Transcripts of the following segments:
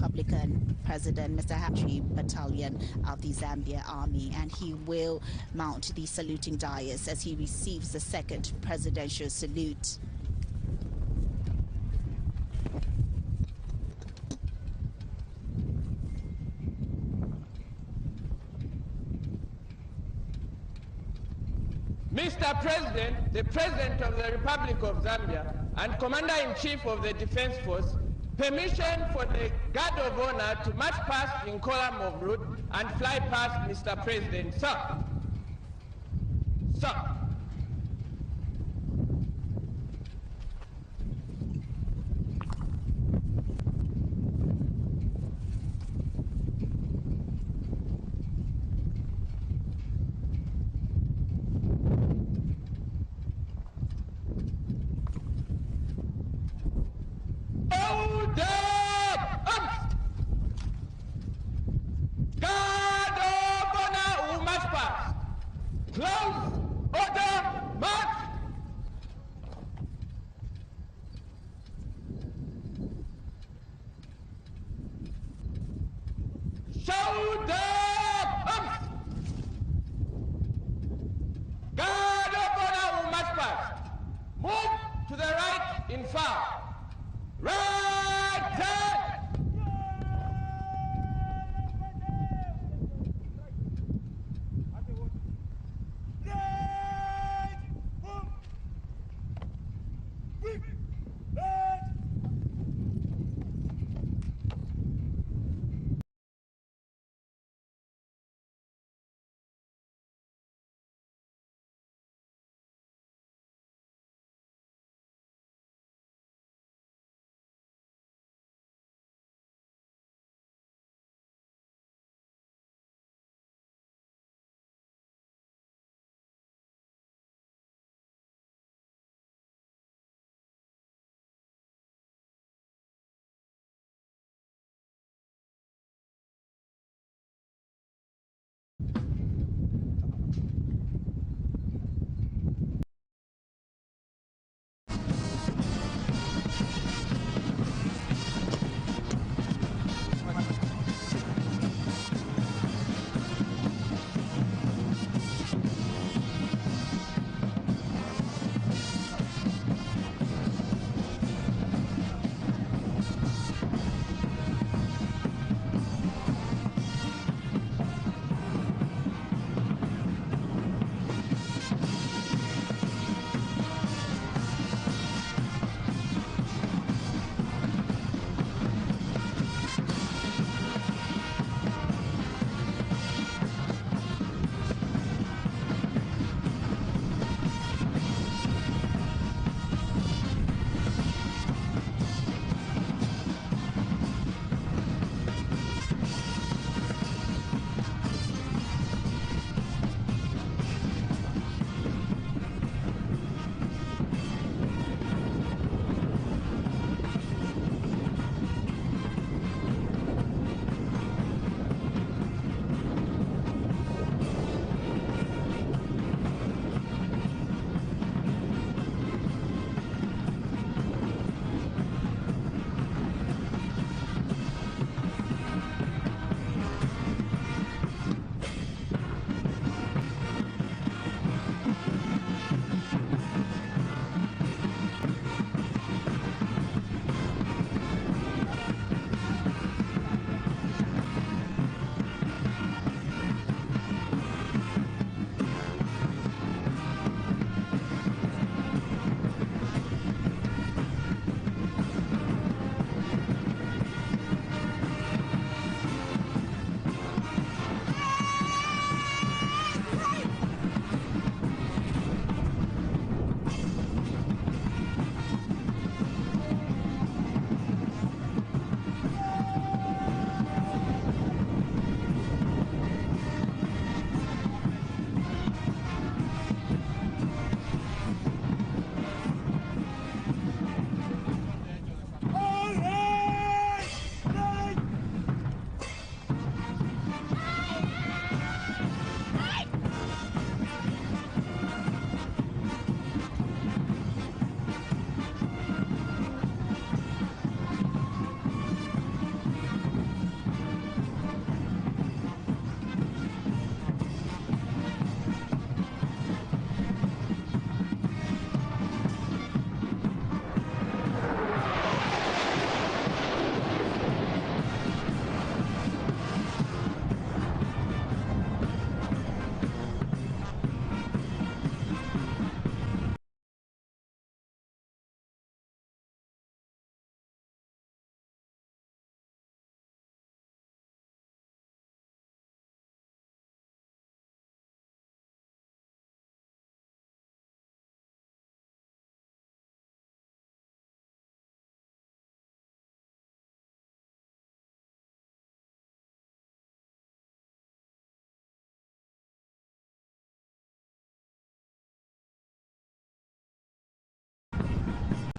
Republican President, Mr. Hatchery Battalion of the Zambia Army, and he will mount the saluting dais as he receives the second presidential salute. Mr. President, the President of the Republic of Zambia and Commander-in-Chief of the Defense Force, permission for the Guard of Honor to march past in column of route and fly past Mr. President. Sir. Sir. Close order!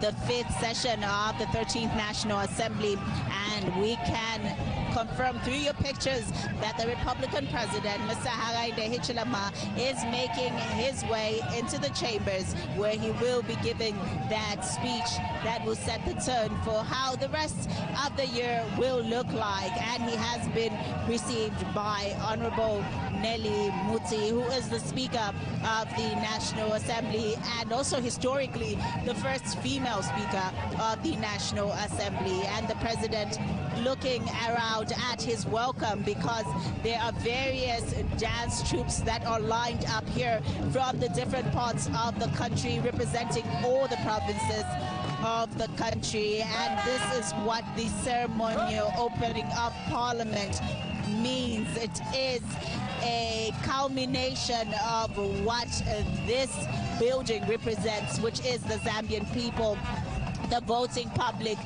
the 5th session of the 13th National Assembly, and we can confirm through your pictures that the Republican president, Mr. Hakainde Hichilema, is making his way into the chambers, where he will be giving that speech that will set the tone for how the rest of the year will look like. And he has been received by Honorable Nelly Muti, who is the Speaker of the National Assembly and also historically the first female Speaker of the National Assembly. And the President looking around at his welcome, because there are various dance troupes that are lined up here from the different parts of the country, representing all the provinces of the country. And this is what the ceremonial opening of Parliament means. It is a culmination of what this building represents, which is the Zambian people, the voting public,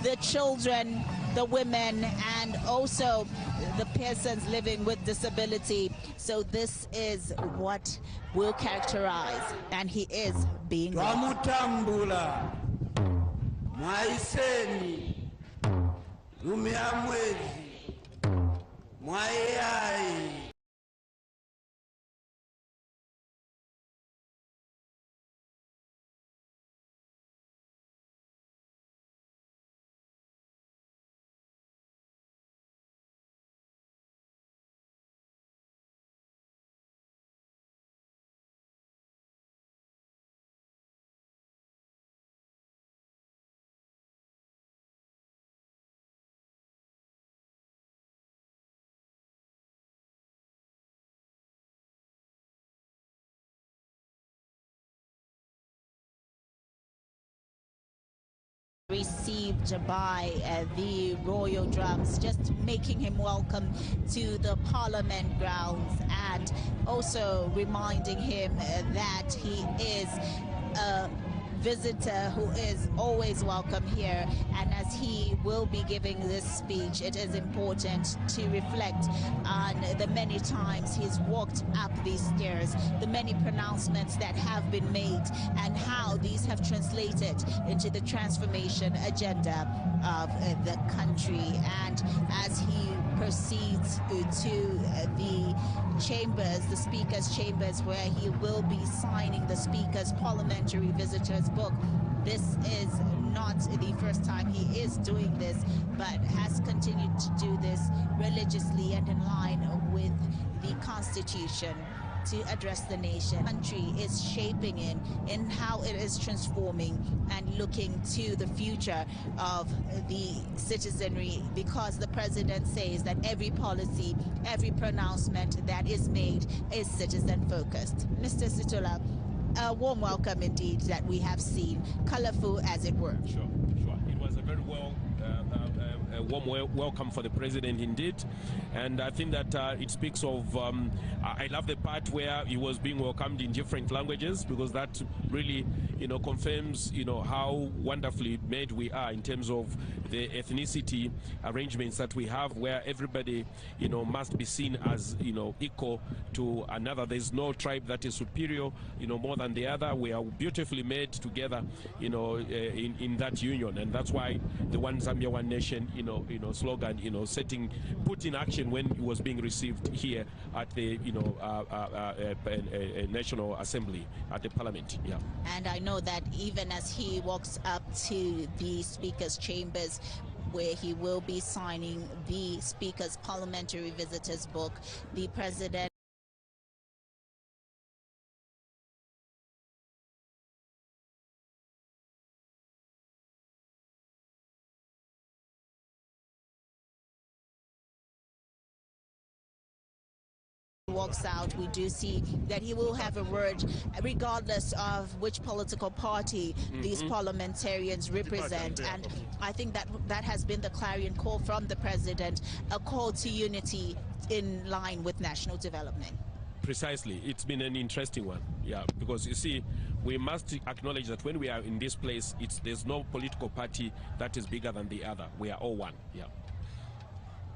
the children, the women, and also the persons living with disability. So this is what will characterize, and he is being Twamutambula mwaiseni lumiamwezi mwayai. Received by the royal drums, just making him welcome to the Parliament grounds, and also reminding him that he is a visitor who is always welcome here. And as he will be giving this speech, it is important to reflect on the many times he's walked up these stairs, the many pronouncements that have been made, and how these have translated into the transformation agenda of the country. And as he proceeds to the chambers, the Speaker's chambers, where he will be signing the Speaker's Parliamentary Visitors Book, this is not the first time he is doing this, but has continued to do this religiously and in line with the Constitution to address the nation. The country is shaping in how it is transforming and looking to the future of the citizenry, because the President says that every policy, every pronouncement that is made is citizen focused. Mr. Sitola, a warm welcome indeed that we have seen, colorful as it were. Sure. It was a very warm welcome for the president indeed, and I think that it speaks of I love the part where he was being welcomed in different languages, because that really confirms how wonderfully made we are in terms of the ethnicity arrangements that we have, where everybody must be seen as equal to another. There's no tribe that is superior more than the other. We are beautifully made together in that union, and that's why the One Zambia One Nation slogan put in action when it was being received here at the National Assembly, at the Parliament. Yeah. And I know that even as he walks up to the Speaker's chambers, where he will be signing the Speaker's Parliamentary Visitors Book, the President walks out, we do see that he will have a word regardless of which political party these parliamentarians represent. And I think that has been the clarion call from the president, a call to unity in line with national development. Precisely. It's been an interesting one, yeah, because you see, we must acknowledge that when we are in this place, there's no political party that is bigger than the other. We are all one, yeah.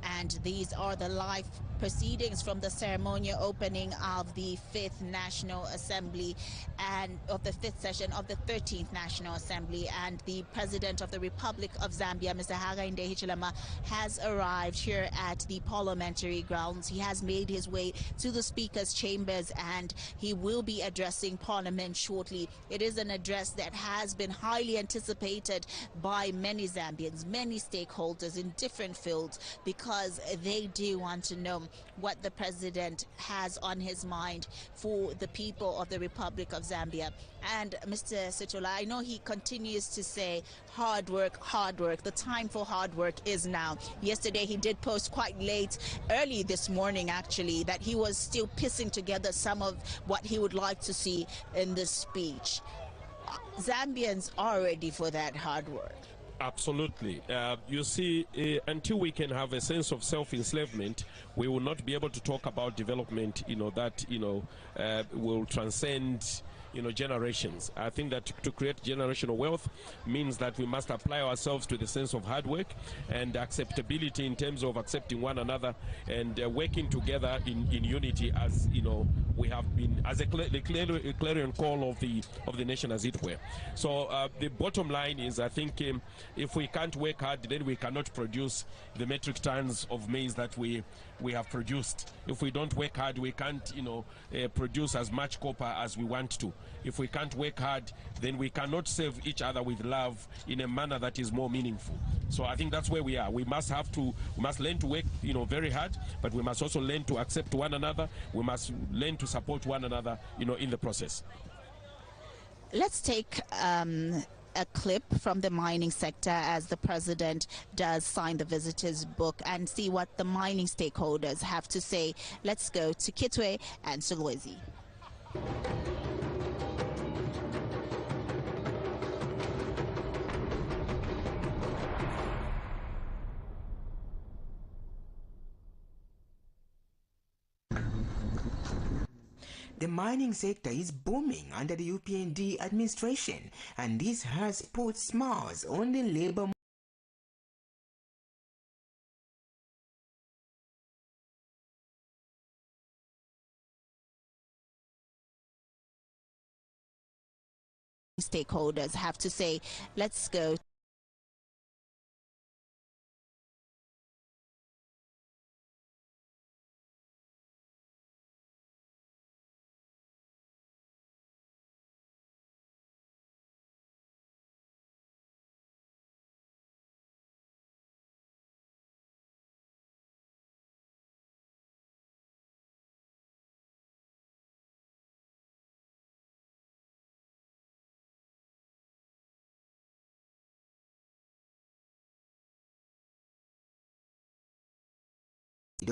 And these are the live proceedings from the ceremonial opening of the 5th National Assembly and of the 5th session of the 13th National Assembly. And the President of the Republic of Zambia, Mr. Hakainde Hichilema, has arrived here at the parliamentary grounds. He has made his way to the Speaker's chambers and he will be addressing Parliament shortly. It is an address that has been highly anticipated by many Zambians, many stakeholders in different fields, because they do want to know what the president has on his mind for the people of the Republic of Zambia. And Mr. Sitola, I know he continues to say hard work, hard work. The time for hard work is now. Yesterday he did post quite late, early this morning actually, that he was still piecing together some of what he would like to see in this speech. Zambians are ready for that hard work. Absolutely. You see, until we can have a sense of self-enslavement, we will not be able to talk about development, that, will transcend, generations. I think that to create generational wealth means that we must apply ourselves to the sense of hard work and acceptability in terms of accepting one another and working together in unity, as we have been, as a clarion call of the nation, as it were. So the bottom line is, I think if we can't work hard, then we cannot produce the metric tons of maize that we have produced. If we don't work hard, we can't produce as much copper as we want to. If we can't work hard, then we cannot serve each other with love in a manner that is more meaningful. So I think that's where we are. We must learn to work very hard, but we must also learn to accept one another. We must learn to support one another in the process. Let's take a clip from the mining sector as the president does sign the visitor's book and see what the mining stakeholders have to say. Let's go to Kitwe and Solwezi. The mining sector is booming under the UPND administration, and this has put smiles on the labor stakeholders have to say. Let's go.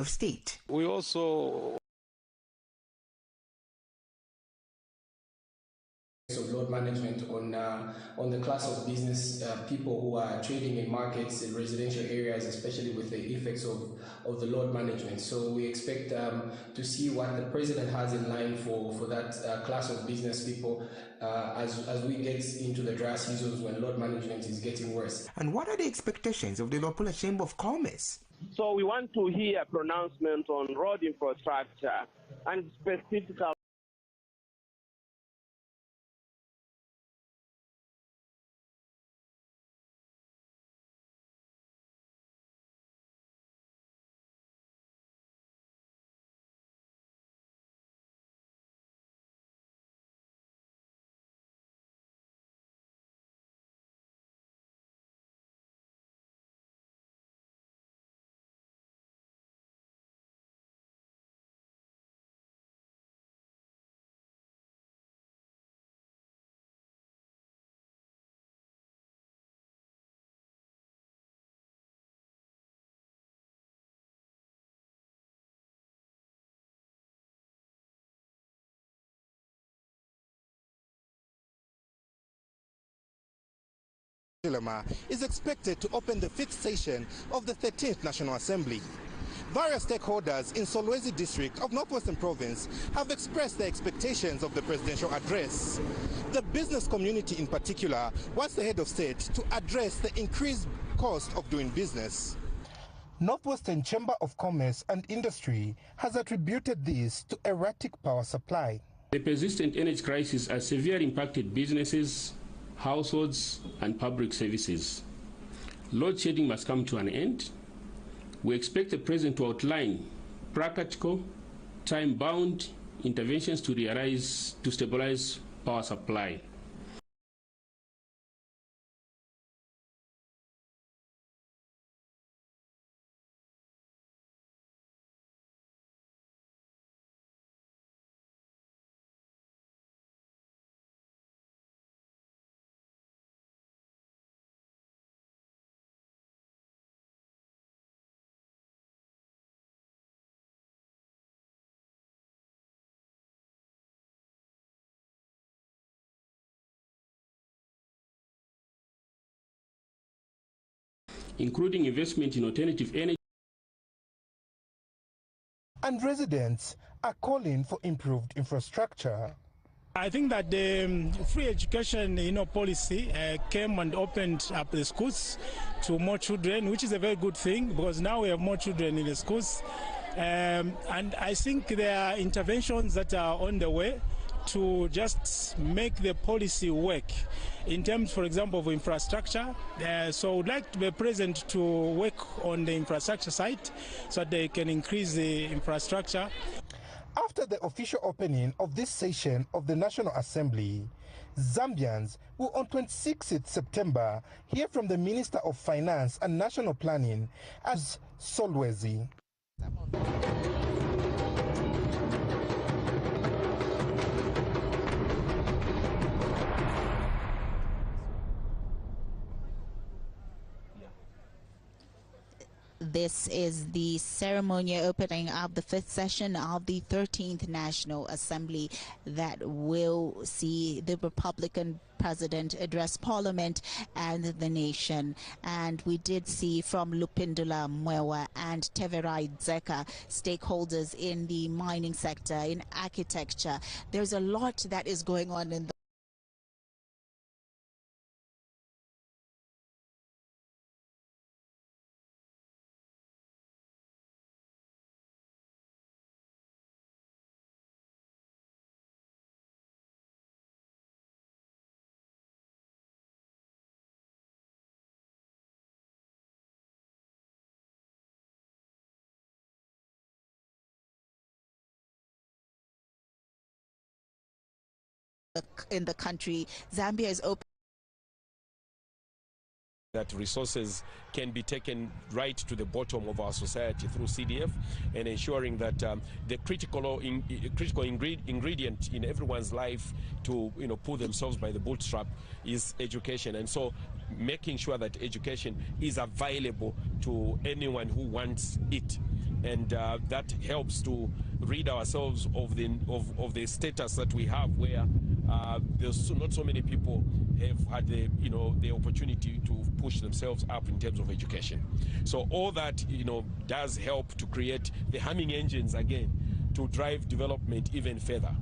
of state. We also of load management on the class of business people who are trading in markets in residential areas, especially with the effects of the load management. So we expect to see what the president has in line for that class of business people as we get into the dry seasons when load management is getting worse. And what are the expectations of the Lopula Chamber of Commerce? So we want to hear a pronouncement on road infrastructure and specifically is expected to open the 5th session of the 13th National Assembly. Various stakeholders in Solwezi district of Northwestern Province have expressed their expectations of the presidential address. The business community in particular wants the head of state to address the increased cost of doing business. Northwestern Chamber of Commerce and Industry has attributed this to erratic power supply. The persistent energy crisis has severely impacted businesses, households, and public services. Load shedding must come to an end. We expect the President to outline practical, time-bound interventions to stabilize power supply. Including investment in alternative energy. And residents are calling for improved infrastructure. I think that the free education, policy came and opened up the schools to more children, which is a very good thing because now we have more children in the schools. And I think there are interventions that are on the way to just make the policy work in terms, for example, of infrastructure. So I would like the President to work on the infrastructure side so that they can increase the infrastructure. After the official opening of this session of the National Assembly, Zambians will on 26th September hear from the Minister of Finance and National Planning as Solwezi. This is the ceremonial opening of the 5th session of the 13th National Assembly that will see the Republican President address Parliament and the nation. And we did see from Lupindula Mwewa and Teverai Dzeka, stakeholders in the mining sector, in architecture. There's a lot that is going on in the country. Zambia is open that resources can be taken right to the bottom of our society through CDF, and ensuring that the critical ingredient in everyone's life to pull themselves by the bootstrap is education. And so making sure that education is available to anyone who wants it, and that helps to rid ourselves of the status that we have, where there's not so many people have had the opportunity to push themselves up in terms of education. So all that does help to create the humming engines again to drive development even further.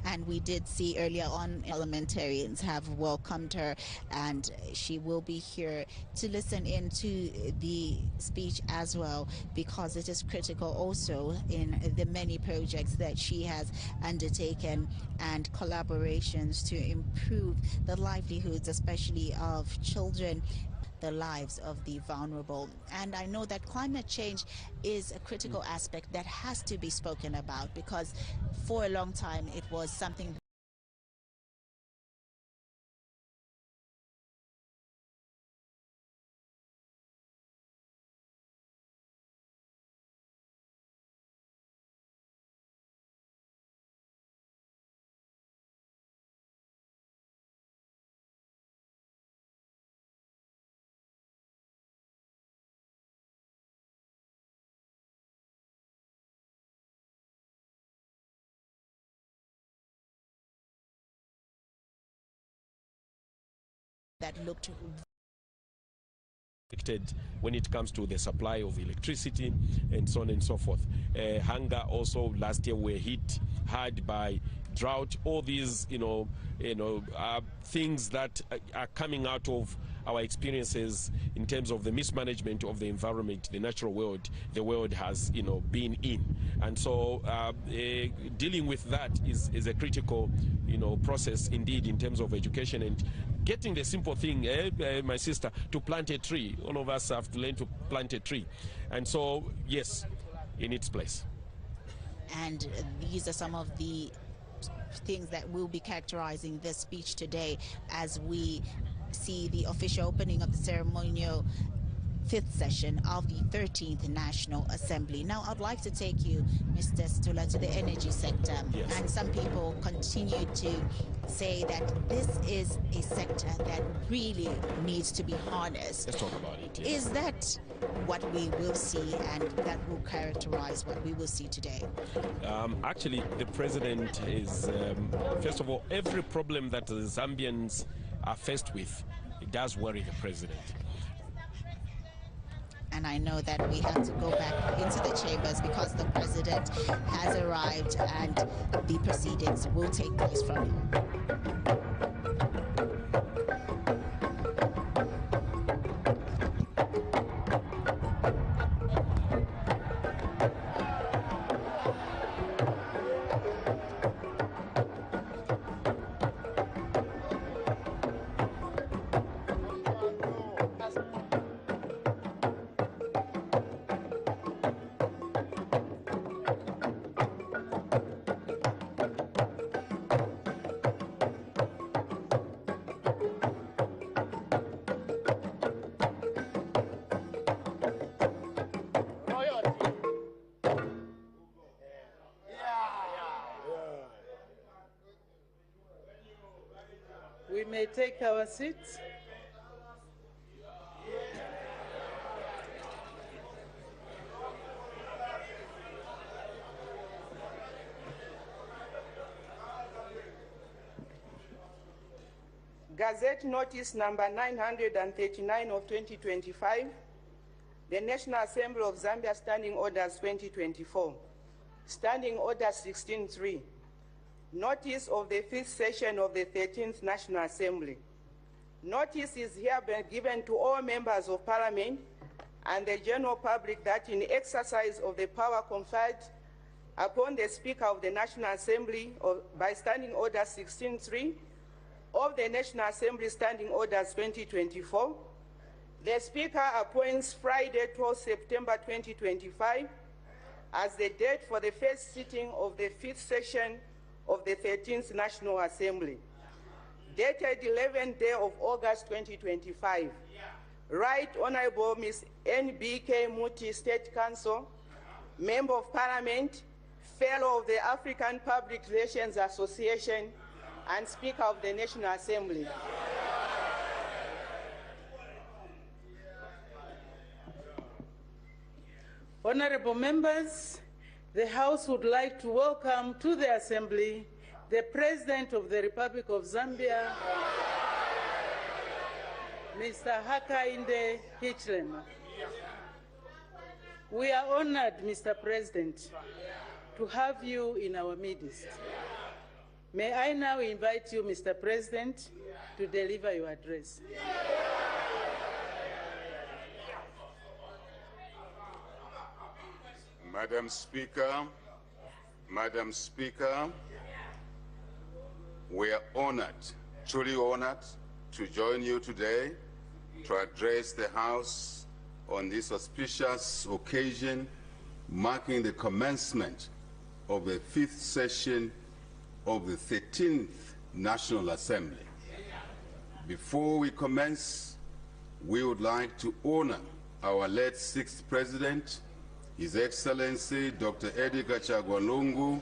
And we did see earlier on parliamentarians have welcomed her, and she will be here to listen into the speech as well, because it is critical also in the many projects that she has undertaken and collaborations to improve the livelihoods, especially of children, the lives of the vulnerable. And I know that climate change is a critical aspect that has to be spoken about, because for a long time it was something that looked when it comes to the supply of electricity and so on and so forth. Hunger also last year were hit hard by drought. All these things that are coming out of our experiences in terms of the mismanagement of the environment, the natural world, the world has, been in. And so dealing with that is a critical, process indeed in terms of education and getting the simple thing, my sister, to plant a tree. All of us have to learn to plant a tree. And so, yes, in its place. And these are some of the things that will be characterizing this speech today as we see the official opening of the ceremonial fifth session of the 13th National Assembly. Now, I'd like to take you, Mr. Stula, to the energy sector. Yes. And some people continue to say that this is a sector that really needs to be harnessed. Let's talk about it. Is that what we will see and that will characterize what we will see today? Actually, the president is, first of all, every problem that the Zambians are faced with, it does worry the president. And I know that we have to go back into the chambers because the president has arrived and the proceedings will take place from here. We may take our seats. Gazette Notice number 939 of 2025, the National Assembly of Zambia Standing Orders 2024, Standing Order 16.3, Notice of the fifth session of the 13th National Assembly. Notice is hereby given to all members of Parliament and the general public that in exercise of the power conferred upon the Speaker of the National Assembly by Standing Order 16.3 of the National Assembly Standing Orders 2024, the Speaker appoints Friday, 12 September 2025 as the date for the first sitting of the fifth session of the 13th National Assembly, dated 11th day of August 2025. Right Honorable Ms. N.B.K. Muti, State Council, Member of Parliament, Fellow of the African Public Relations Association, and Speaker of the National Assembly. Honorable members, the House would like to welcome to the Assembly the President of the Republic of Zambia, Mr. Hakainde Hichilema. We are honored, Mr. President, to have you in our midst. May I now invite you, Mr. President, to deliver your address. Madam Speaker, we are honored, truly honored, to join you today to address the House on this auspicious occasion marking the commencement of the fifth session of the 13th National Assembly. Before we commence, we would like to honor our late sixth President, His Excellency Dr. Edgar Chagwa Lungu,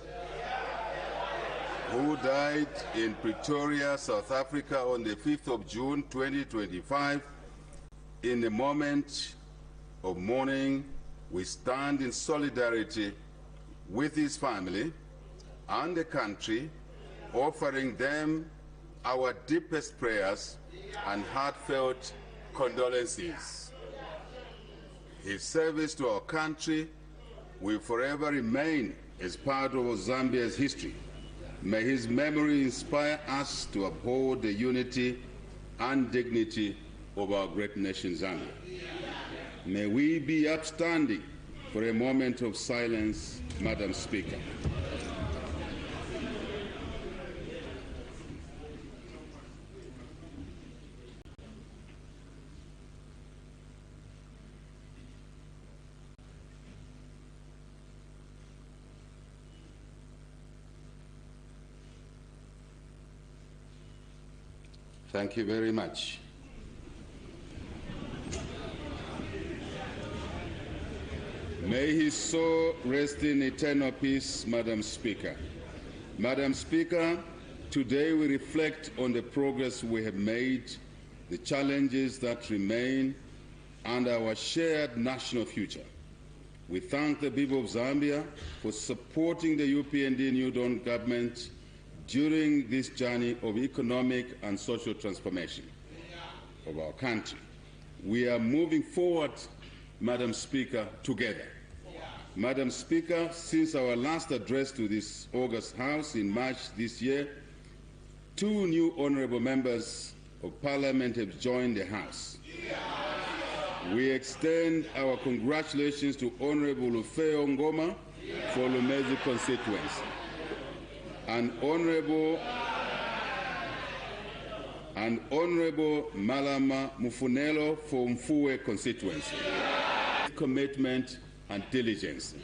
who died in Pretoria, South Africa on the 5th of June 2025. In a moment of mourning, we stand in solidarity with his family and the country, offering them our deepest prayers and heartfelt condolences. His service to our country will forever remain as part of Zambia's history. May his memory inspire us to uphold the unity and dignity of our great nation, Zambia. May we be upstanding for a moment of silence, Madam Speaker. Thank you very much. May his soul rest in eternal peace, Madam Speaker. Madam Speaker, today we reflect on the progress we have made, the challenges that remain, and our shared national future. We thank the people of Zambia for supporting the UPND New Dawn government during this journey of economic and social transformation of our country. We are moving forward, Madam Speaker, together. Madam Speaker, since our last address to this August House in March this year, 2 new honorable members of Parliament have joined the House. We extend our congratulations to Honorable Ufeo Ngoma for Lumezi constituency, and Honorable Malama Mufunelo for Mfuwe constituency. Commitment and diligence.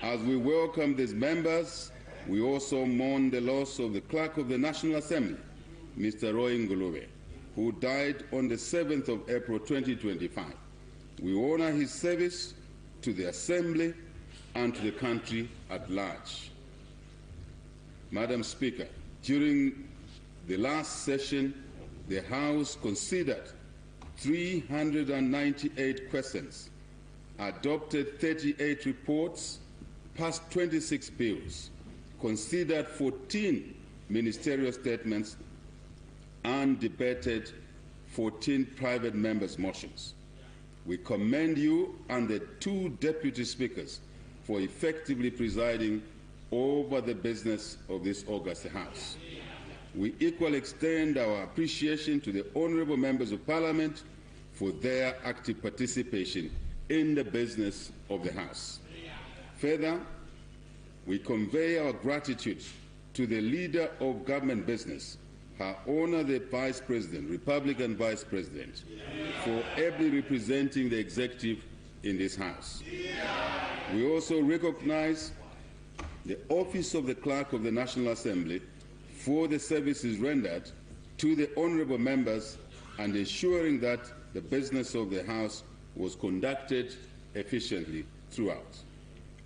As we welcome these members, we also mourn the loss of the Clerk of the National Assembly, Mr. Roy Ngulube, who died on the 7th of April 2025. We honor his service to the Assembly and to the country at large. Madam Speaker, during the last session, the House considered 398 questions, adopted 38 reports, passed 26 bills, considered 14 ministerial statements, and debated 14 private members' motions. We commend you and the 2 deputy speakers for effectively presiding over the business of this August House. We equally extend our appreciation to the honorable members of Parliament for their active participation in the business of the House. Further, we convey our gratitude to the leader of government business, Her Honor the Vice President, Republican Vice President, for ably representing the executive in this House. We also recognize the Office of the Clerk of the National Assembly for the services rendered to the honorable members and ensuring that the business of the House was conducted efficiently throughout.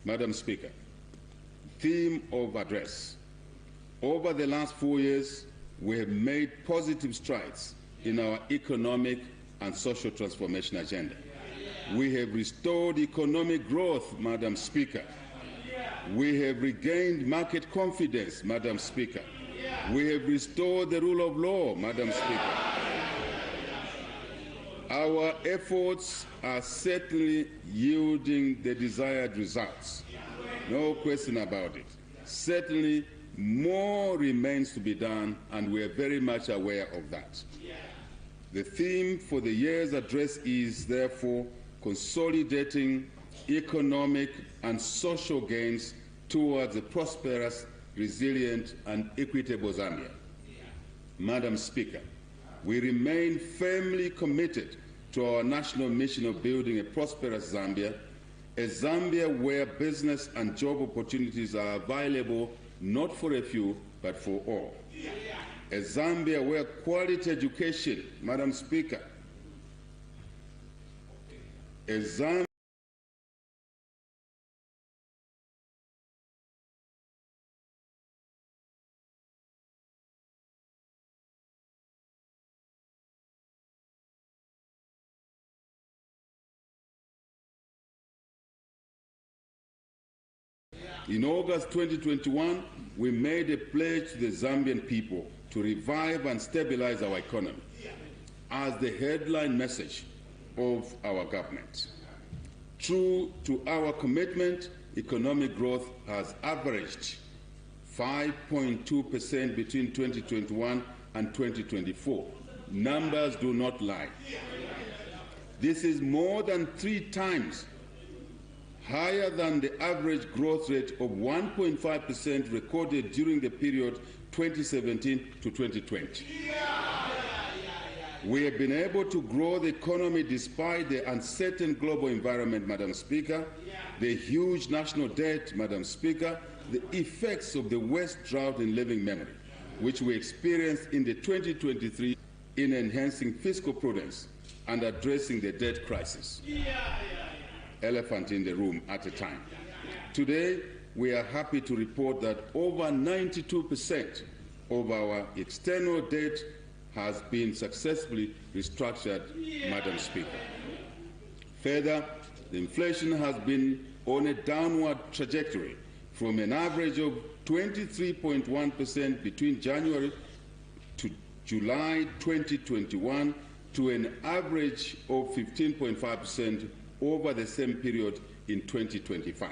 Madam Speaker, theme of address. Over the last 4 years, we have made positive strides in our economic and social transformation agenda. We have restored economic growth, Madam Speaker. We have regained market confidence, Madam Speaker. We have restored the rule of law, Madam Speaker. Our efforts are certainly yielding the desired results. No question about it. Certainly, more remains to be done, and we are very much aware of that. The theme for the year's address is, therefore, consolidating economic and social gains towards a prosperous, resilient, and equitable Zambia. Madam Speaker, we remain firmly committed to our national mission of building a prosperous Zambia, a Zambia where business and job opportunities are available not for a few, but for all. A Zambia where quality education, Madam Speaker, a Zambia In August 2021, we made a pledge to the Zambian people to revive and stabilize our economy as the headline message of our government. True to our commitment, economic growth has averaged 5.2% between 2021 and 2024, Numbers do not lie. This is more than 3 times higher than the average growth rate of 1.5% recorded during the period 2017 to 2020. We have been able to grow the economy despite the uncertain global environment, Madam Speaker, the huge national debt, Madam Speaker, the effects of the West drought in living memory, which we experienced in the 2023 in enhancing fiscal prudence and addressing the debt crisis. Elephant in the room at a time. Today, we are happy to report that over 92% of our external debt has been successfully restructured, Madam Speaker. Further, the inflation has been on a downward trajectory from an average of 23.1% between January to July 2021 to an average of 15.5% over the same period in 2025.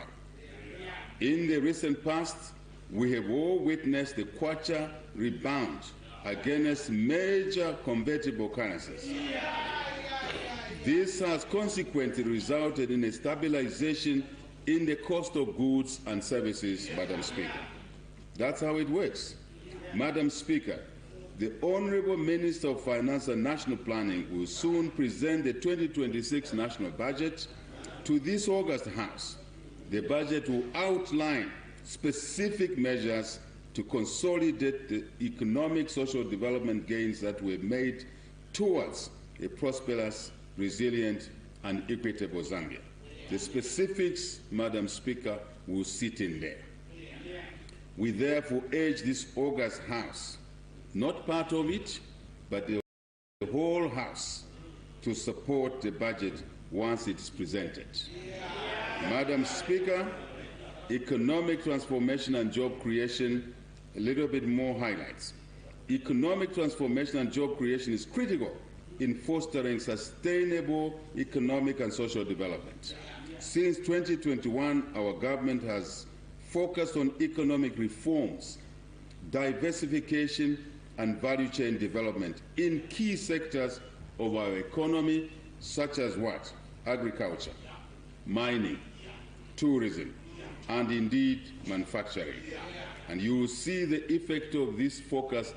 In the recent past, we have all witnessed the Kwacha rebound against major convertible currencies. This has consequently resulted in a stabilization in the cost of goods and services, Madam Speaker. That's how it works. Madam Speaker, the Honourable Minister of Finance and National Planning will soon present the 2026 national budget to this August House. The budget will outline specific measures to consolidate the economic social development gains that were made towards a prosperous, resilient, and equitable Zambia. The specifics, Madam Speaker, will sit in there. We therefore urge this August House, not part of it, but the whole House, to support the budget once it is presented. Madam Speaker, economic transformation and job creation, a little bit more highlights. Economic transformation and job creation is critical in fostering sustainable economic and social development. Since 2021, our government has focused on economic reforms, diversification, and value chain development in key sectors of our economy, such as what? Agriculture, mining, tourism, and indeed manufacturing. And you will see the effect of this focus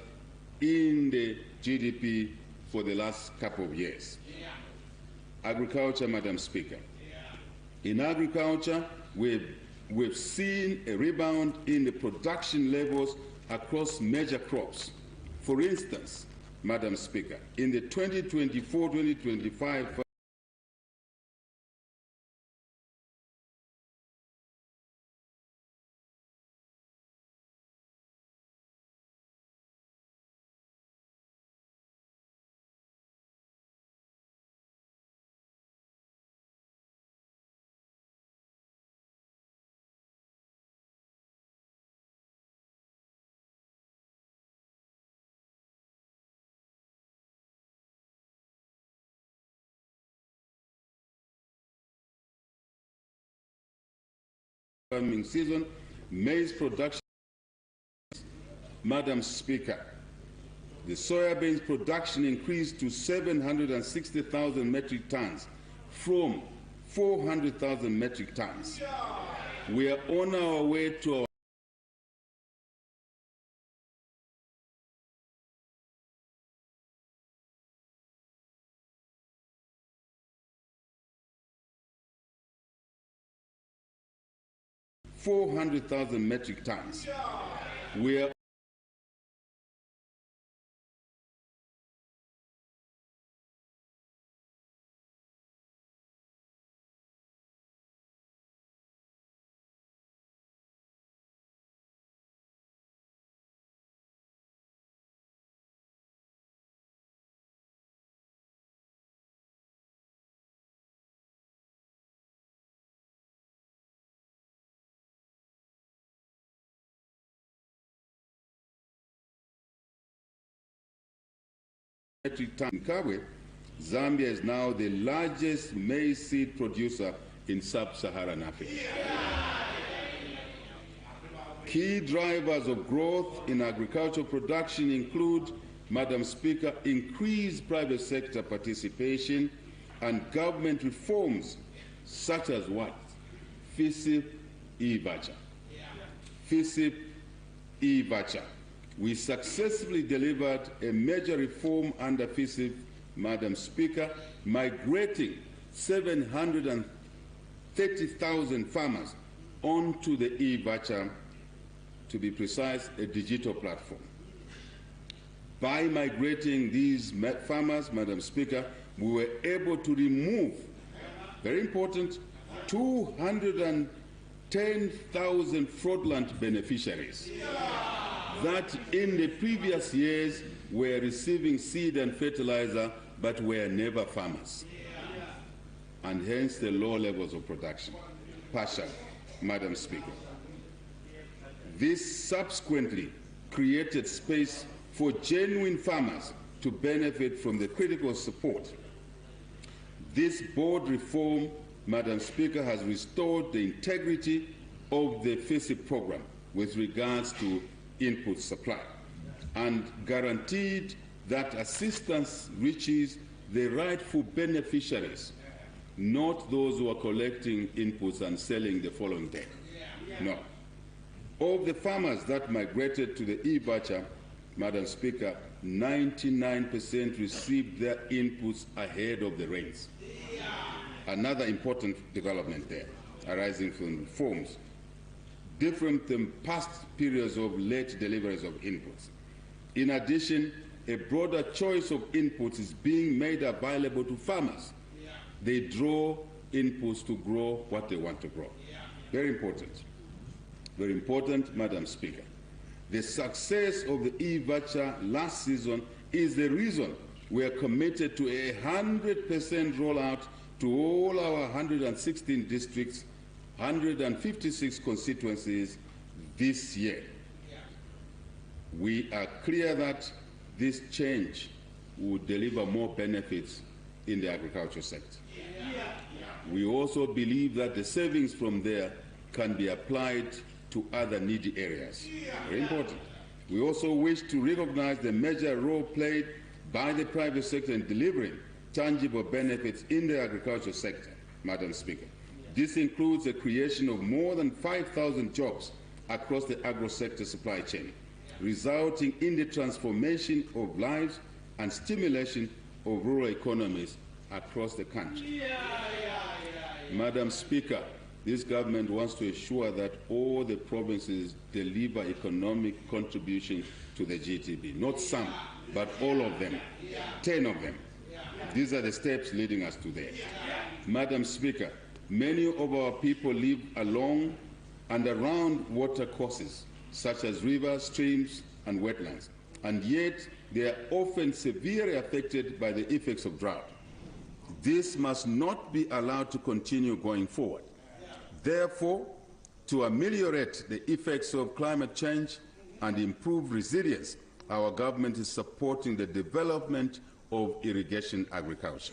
in the GDP for the last couple of years. Agriculture, Madam Speaker. In agriculture, we've seen a rebound in the production levels across major crops. For instance, Madam Speaker, in the 2024-2025 farming season, maize production. Madam Speaker, the soybeans production increased to 760,000 metric tons from 400,000 metric tons. We are on our way to our metric tons. We are metric ton. Zambia is now the largest maize seed producer in sub-Saharan Africa. Key drivers of growth in agricultural production include Madam Speaker, increased private sector participation and government reforms such as what? FISIP e-voucher. FISIP e-voucher. We successfully delivered a major reform under FISIP, Madam Speaker, migrating 730,000 farmers onto the e-voucher, to be precise, a digital platform. By migrating these farmers, Madam Speaker, we were able to remove, very important, 210,000 fraudulent beneficiaries that in the previous years were receiving seed and fertilizer but were never farmers, and hence the low levels of production, partially, Madam Speaker. This subsequently created space for genuine farmers to benefit from the critical support. This board reform, Madam Speaker, has restored the integrity of the FISIP program with regards to input supply and guaranteed that assistance reaches the rightful beneficiaries, not those who are collecting inputs and selling the following day. No. Of the farmers that migrated to the e-voucher, Madam Speaker, 99% received their inputs ahead of the rains. Another important development there, arising from reforms, different than past periods of late deliveries of inputs. In addition, a broader choice of inputs is being made available to farmers. They draw inputs to grow what they want to grow. Very important. Very important, Madam Speaker. The success of the e-voucher last season is the reason we are committed to 100% rollout to all our 116 districts, 156 constituencies this year. We are clear that this change will deliver more benefits in the agricultural sector. We also believe that the savings from there can be applied to other needy areas. Very important. We also wish to recognize the major role played by the private sector in delivering tangible benefits in the agricultural sector, Madam Speaker. This includes the creation of more than 5,000 jobs across the agro-sector supply chain, resulting in the transformation of lives and stimulation of rural economies across the country. Madam Speaker, this government wants to ensure that all the provinces deliver economic contribution to the GDP, not some, but all of them, 10 of them. These are the steps leading us to there. Madam Speaker, many of our people live along and around water courses, such as rivers, streams, and wetlands, and yet they are often severely affected by the effects of drought. This must not be allowed to continue going forward. Therefore, to ameliorate the effects of climate change and improve resilience, our government is supporting the development of irrigation agriculture.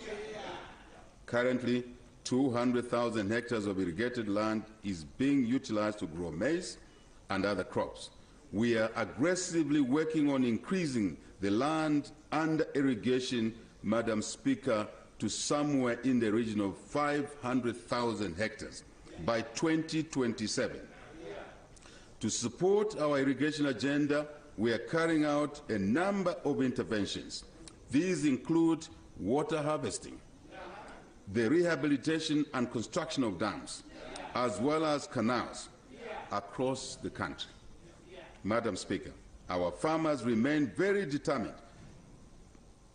Currently, 200,000 hectares of irrigated land is being utilized to grow maize and other crops. We are aggressively working on increasing the land under irrigation, Madam Speaker, to somewhere in the region of 500,000 hectares by 2027. To support our irrigation agenda, we are carrying out a number of interventions. These include water harvesting, the rehabilitation and construction of dams, as well as canals across the country. Madam Speaker, our farmers remain very determined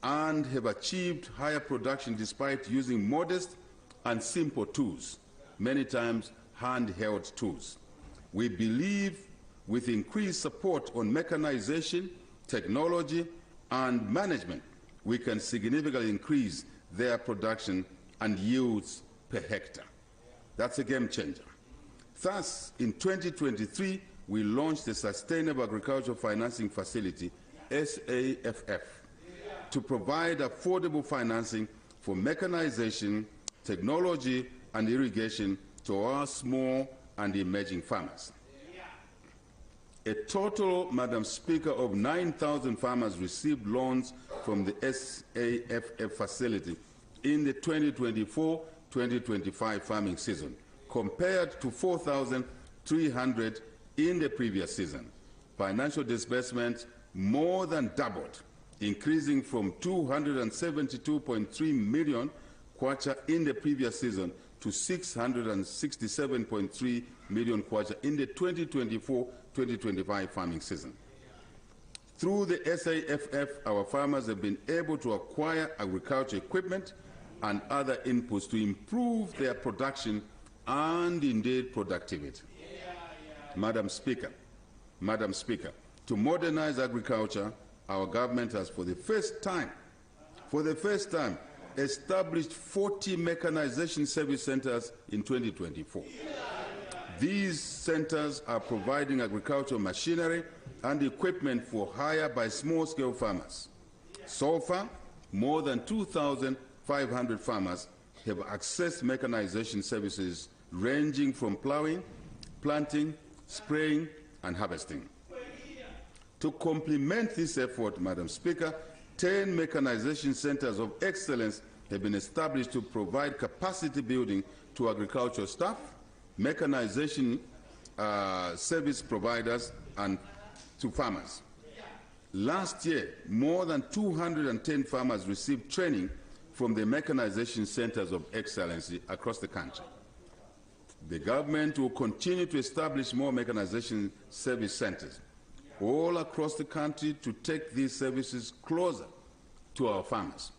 and have achieved higher production despite using modest and simple tools, many times handheld tools. We believe with increased support on mechanization, technology, and management, we can significantly increase their production and yields per hectare. That's a game changer. Thus, in 2023, we launched the Sustainable Agricultural Financing Facility, SAFF, to provide affordable financing for mechanization, technology, and irrigation to our small and emerging farmers. A total, Madam Speaker, of 9,000 farmers received loans from the SAFF facility in the 2024-2025 farming season, compared to 4,300 in the previous season. Financial disbursements more than doubled, increasing from 272.3 million kwacha in the previous season to 667.3 million kwacha in the 2024-2025 farming season. Through the SAFF, our farmers have been able to acquire agriculture equipment and other inputs to improve their production and indeed productivity. Madam Speaker, to modernize agriculture, our government has for the first time, established 40 mechanization service centers in 2024. These centers are providing agricultural machinery and equipment for hire by small-scale farmers. So far, more than 2,500 farmers have accessed mechanization services ranging from plowing, planting, spraying, and harvesting. To complement this effort, Madam Speaker, 10 mechanization centers of excellence have been established to provide capacity building to agricultural staff, mechanization service providers, and to farmers. Last year, more than 210 farmers received training from the mechanization centers of excellence across the country. The government will continue to establish more mechanization service centers all across the country to take these services closer to our farmers,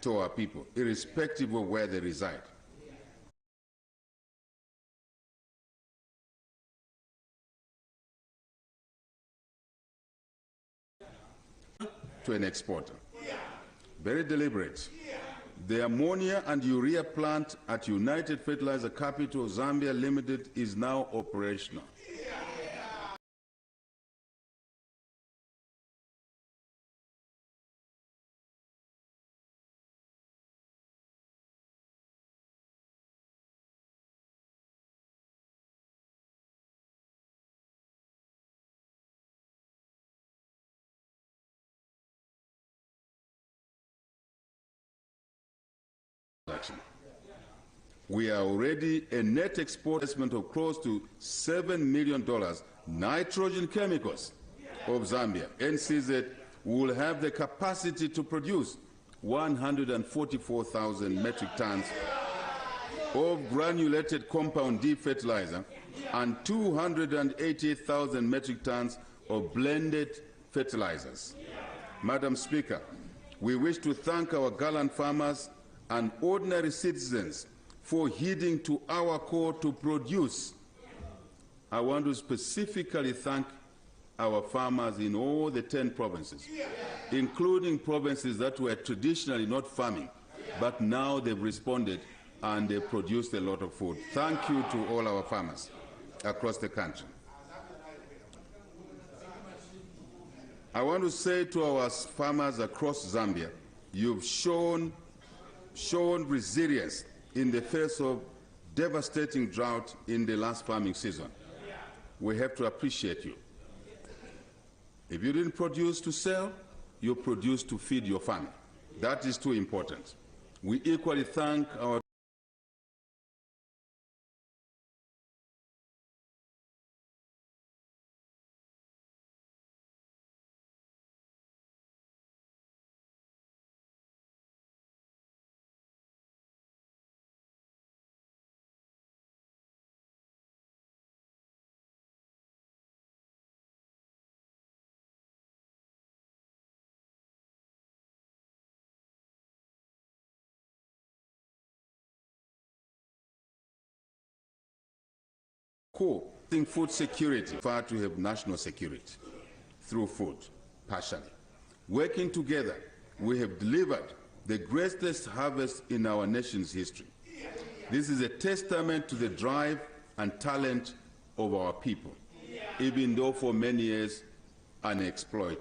to our people, irrespective of where they reside. To an exporter. Very deliberate. The ammonia and urea plant at United Fertilizer Capital Zambia Limited is now operational. We are already a net export investment of close to $7 million nitrogen chemicals of Zambia. NCZ will have the capacity to produce 144,000 metric tons of granulated compound D fertilizer and 280,000 metric tons of blended fertilizers. Madam Speaker, we wish to thank our gallant farmers and ordinary citizens for heeding to our call to produce. I want to specifically thank our farmers in all the 10 provinces, including provinces that were traditionally not farming, but now they've responded and they've produced a lot of food. Thank you to all our farmers across the country. I want to say to our farmers across Zambia, you've shown resilience in the face of devastating drought in the last farming season. We have to appreciate you. If you didn't produce to sell, you produced to feed your family. That is too important. We equally thank our food security, far to have national security through food, partially. Working together, we have delivered the greatest harvest in our nation's history. This is a testament to the drive and talent of our people, even though for many years unexploited.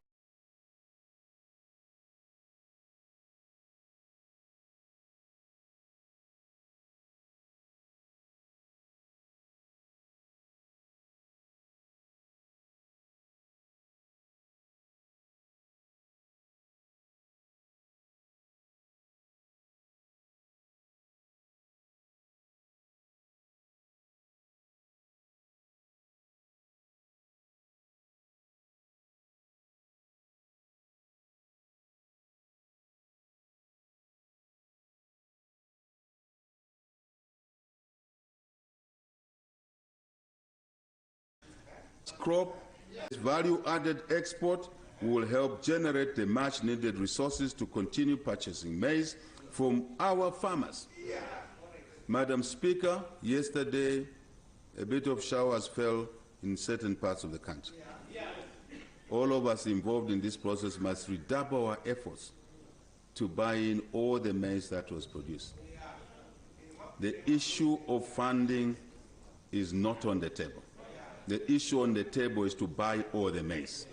crop, value-added export will help generate the much-needed resources to continue purchasing maize from our farmers. Madam Speaker, yesterday a bit of showers fell in certain parts of the country. All of us involved in this process must redouble our efforts to buy in all the maize that was produced. The issue of funding is not on the table. The issue on the table is to buy all the maize.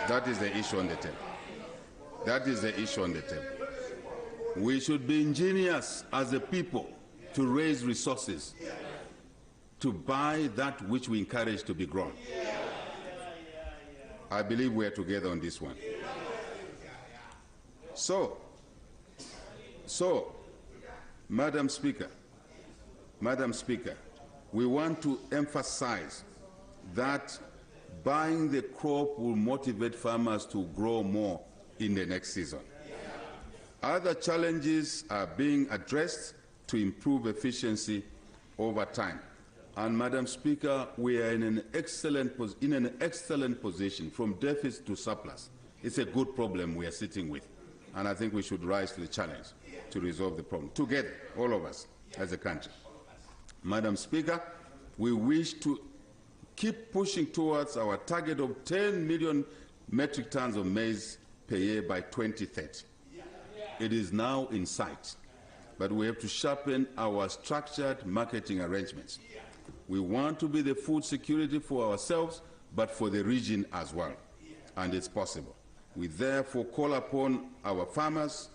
That is the issue on the table. That is the issue on the table. We should be ingenious as a people to raise resources to buy that which we encourage to be grown. I believe we are together on this one. So, Madam Speaker, we want to emphasize that buying the crop will motivate farmers to grow more in the next season. Other challenges are being addressed to improve efficiency over time. And Madam Speaker, we are in an excellent position from deficit to surplus. It's a good problem we are sitting with, and I think we should rise to the challenge to resolve the problem together, all of us as a country. Madam Speaker, we wish to keep pushing towards our target of 10 million metric tons of maize per year by 2030. It is now in sight, but we have to sharpen our structured marketing arrangements. We want to be the food security for ourselves, but for the region as well, and it's possible. We therefore call upon our farmers,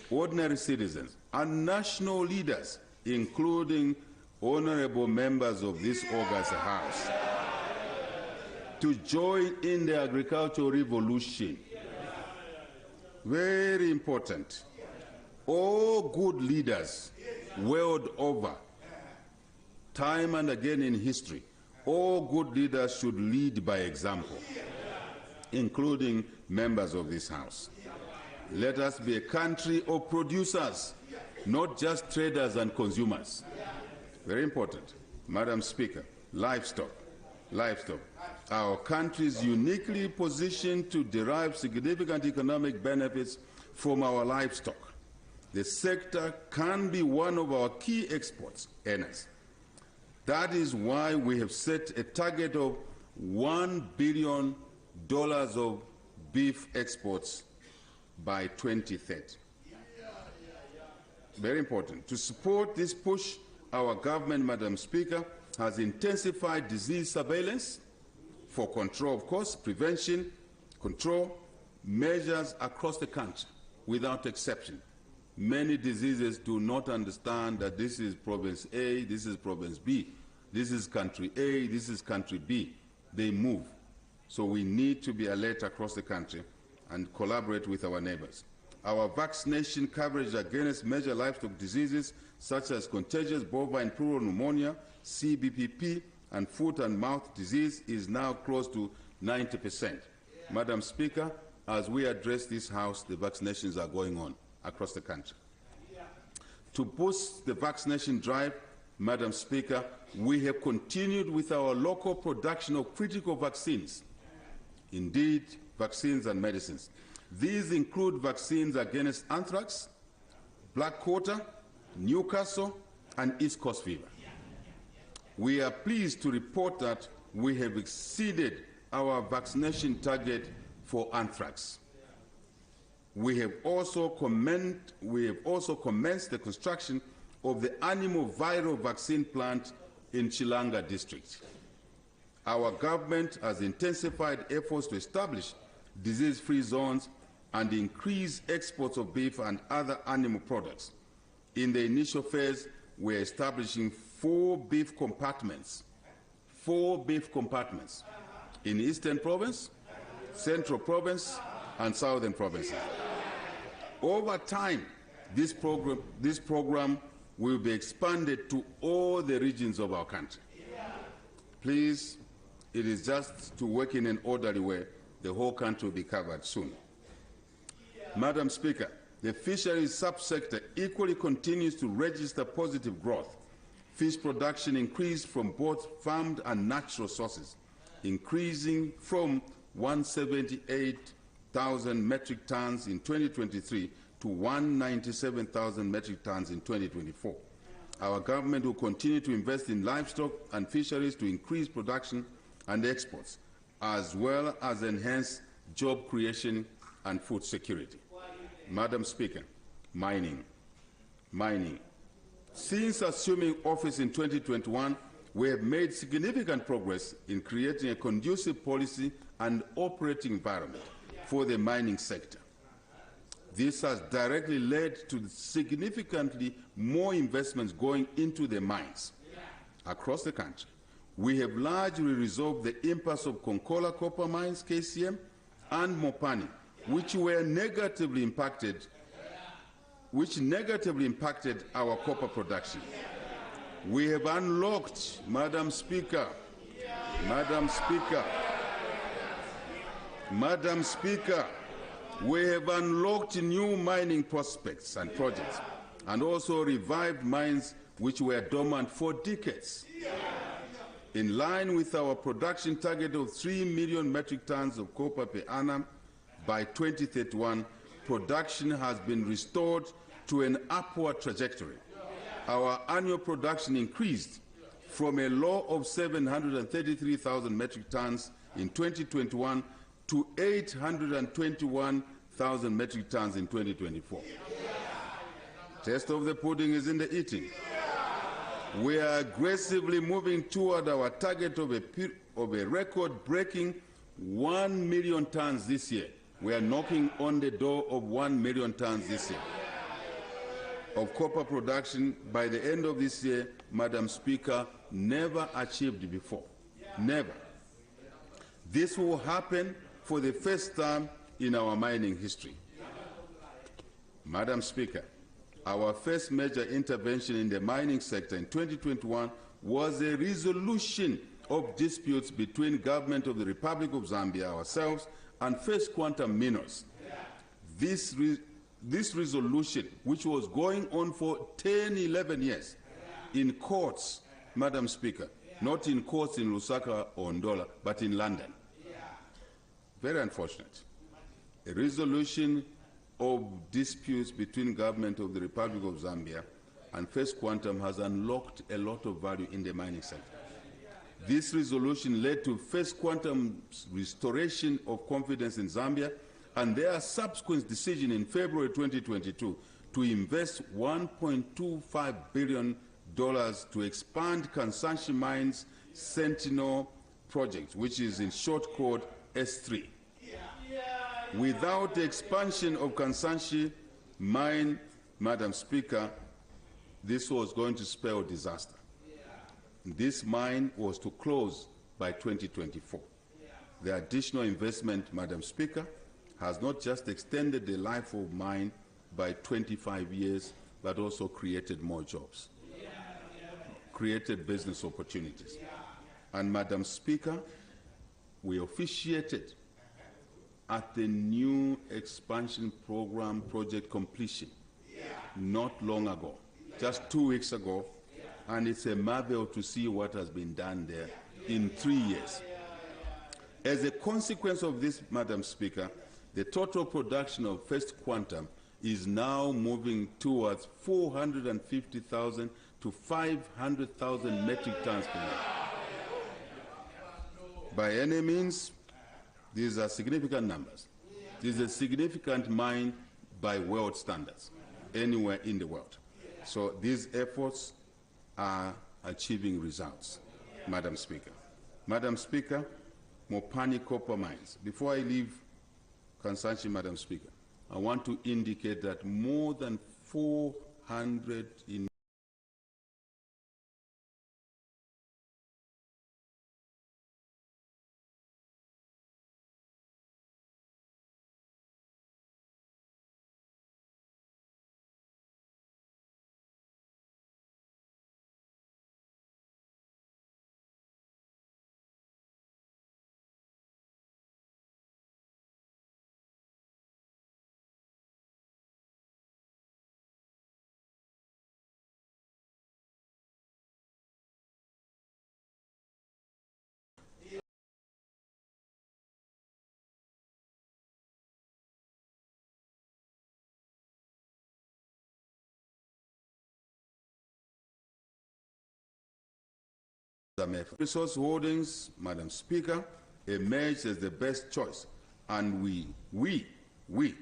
ordinary citizens, and national leaders, including honorable members of this august House, to join in the agricultural revolution. Very important. All good leaders world over, time and again in history, all good leaders should lead by example, including members of this House. Let us be a country of producers, not just traders and consumers. Very important. Madam Speaker, livestock. Our country is uniquely positioned to derive significant economic benefits from our livestock. The sector can be one of our key exports earners. That is why we have set a target of $1 billion of beef exports by 2030. Very important. To support this push, our government, Madam Speaker, has intensified disease surveillance for control, of course, prevention, control, measures across the country, without exception. Many diseases do not understand that this is province A, this is province B, this is country A, this is country B. They move. So we need to be alert across the country and collaborate with our neighbors. Our vaccination coverage against major livestock diseases such as contagious bovine pleural pneumonia, CBPP, and foot and mouth disease is now close to 90%. Madam Speaker, as we address this House, the vaccinations are going on across the country. To boost the vaccination drive, Madam Speaker, we have continued with our local production of critical vaccines. Indeed, vaccines and medicines. These include vaccines against anthrax, black quarter, Newcastle, and East Coast fever. We are pleased to report that we have exceeded our vaccination target for anthrax. We have also commenced the construction of the animal viral vaccine plant in Chilanga district. Our government has intensified efforts to establish disease-free zones and increase exports of beef and other animal products. In the initial phase, we are establishing 4 beef compartments in Eastern Province, Central Province, and Southern Provinces. Over time, this program will be expanded to all the regions of our country. Please, it is just to work in an orderly way. The whole country will be covered soon. Madam Speaker, the fisheries subsector equally continues to register positive growth. Fish production increased from both farmed and natural sources, increasing from 178,000 metric tons in 2023 to 197,000 metric tons in 2024. Our government will continue to invest in livestock and fisheries to increase production and exports, as well as enhance job creation and food security. Madam Speaker, mining. Since assuming office in 2021, we have made significant progress in creating a conducive policy and operating environment for the mining sector. This has directly led to significantly more investments going into the mines across the country. We have largely resolved the impasse of Konkola copper mines, KCM, and Mopani, which negatively impacted our copper production. We have unlocked, Madam Speaker, we have unlocked new mining prospects and projects, and also revived mines which were dormant for decades. In line with our production target of 3 million metric tons of copper per annum by 2031, production has been restored to an upward trajectory. Our annual production increased from a low of 733,000 metric tons in 2021 to 821,000 metric tons in 2024. Taste of the pudding is in the eating. We are aggressively moving toward our target of a record-breaking 1 million tons this year. We are knocking on the door of 1 million tons this year of copper production by the end of this year, Madam Speaker, never achieved before. Never. This will happen for the first time in our mining history. Madam Speaker, our first major intervention in the mining sector in 2021 was a resolution of disputes between government of the Republic of Zambia, ourselves, and First Quantum Minerals. This resolution, which was going on for 10, 11 years in courts, Madam Speaker, not in courts in Lusaka or Ndola, but in London. Very unfortunate. A resolution of disputes between government of the Republic of Zambia and First Quantum has unlocked a lot of value in the mining sector. This resolution led to First Quantum's restoration of confidence in Zambia and their subsequent decision in February 2022 to invest $1.25 billion to expand Kansanshi Mine's Sentinel project, which is in short called S3. Without the expansion of Kansanshi Mine, Madam Speaker, this was going to spell disaster. This mine was to close by 2024. The additional investment, Madam Speaker, has not just extended the life of mine by 25 years, but also created more jobs, created business opportunities. And Madam Speaker, we officiated at the new expansion program project completion not long ago, just 2 weeks ago, and it's a marvel to see what has been done there in 3 years. As a consequence of this, Madam Speaker, the total production of First Quantum is now moving towards 450,000 to 500,000 metric tons per year. By any means, these are significant numbers. This is a significant mine by world standards, anywhere in the world. So these efforts are achieving results, Madam Speaker. Madam Speaker, Mopani copper mines. Before I leave Kansanshi, Madam Speaker, I want to indicate that more than 400 in Resource Holdings, Madam Speaker, emerged as the best choice, and we,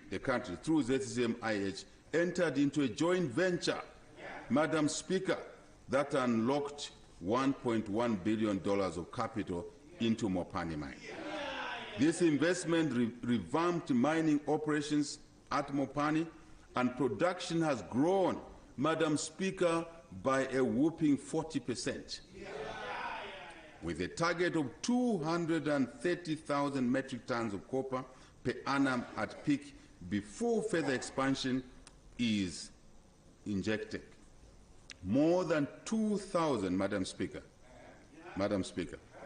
the country, through ZCCM-IH, entered into a joint venture, Madam Speaker, that unlocked $1.1 billion of capital into Mopani Mine. This investment revamped mining operations at Mopani, and production has grown, Madam Speaker, by a whopping 40%. With a target of 230,000 metric tons of copper per annum at peak before further expansion is injected. More than 2,000, Madam Speaker,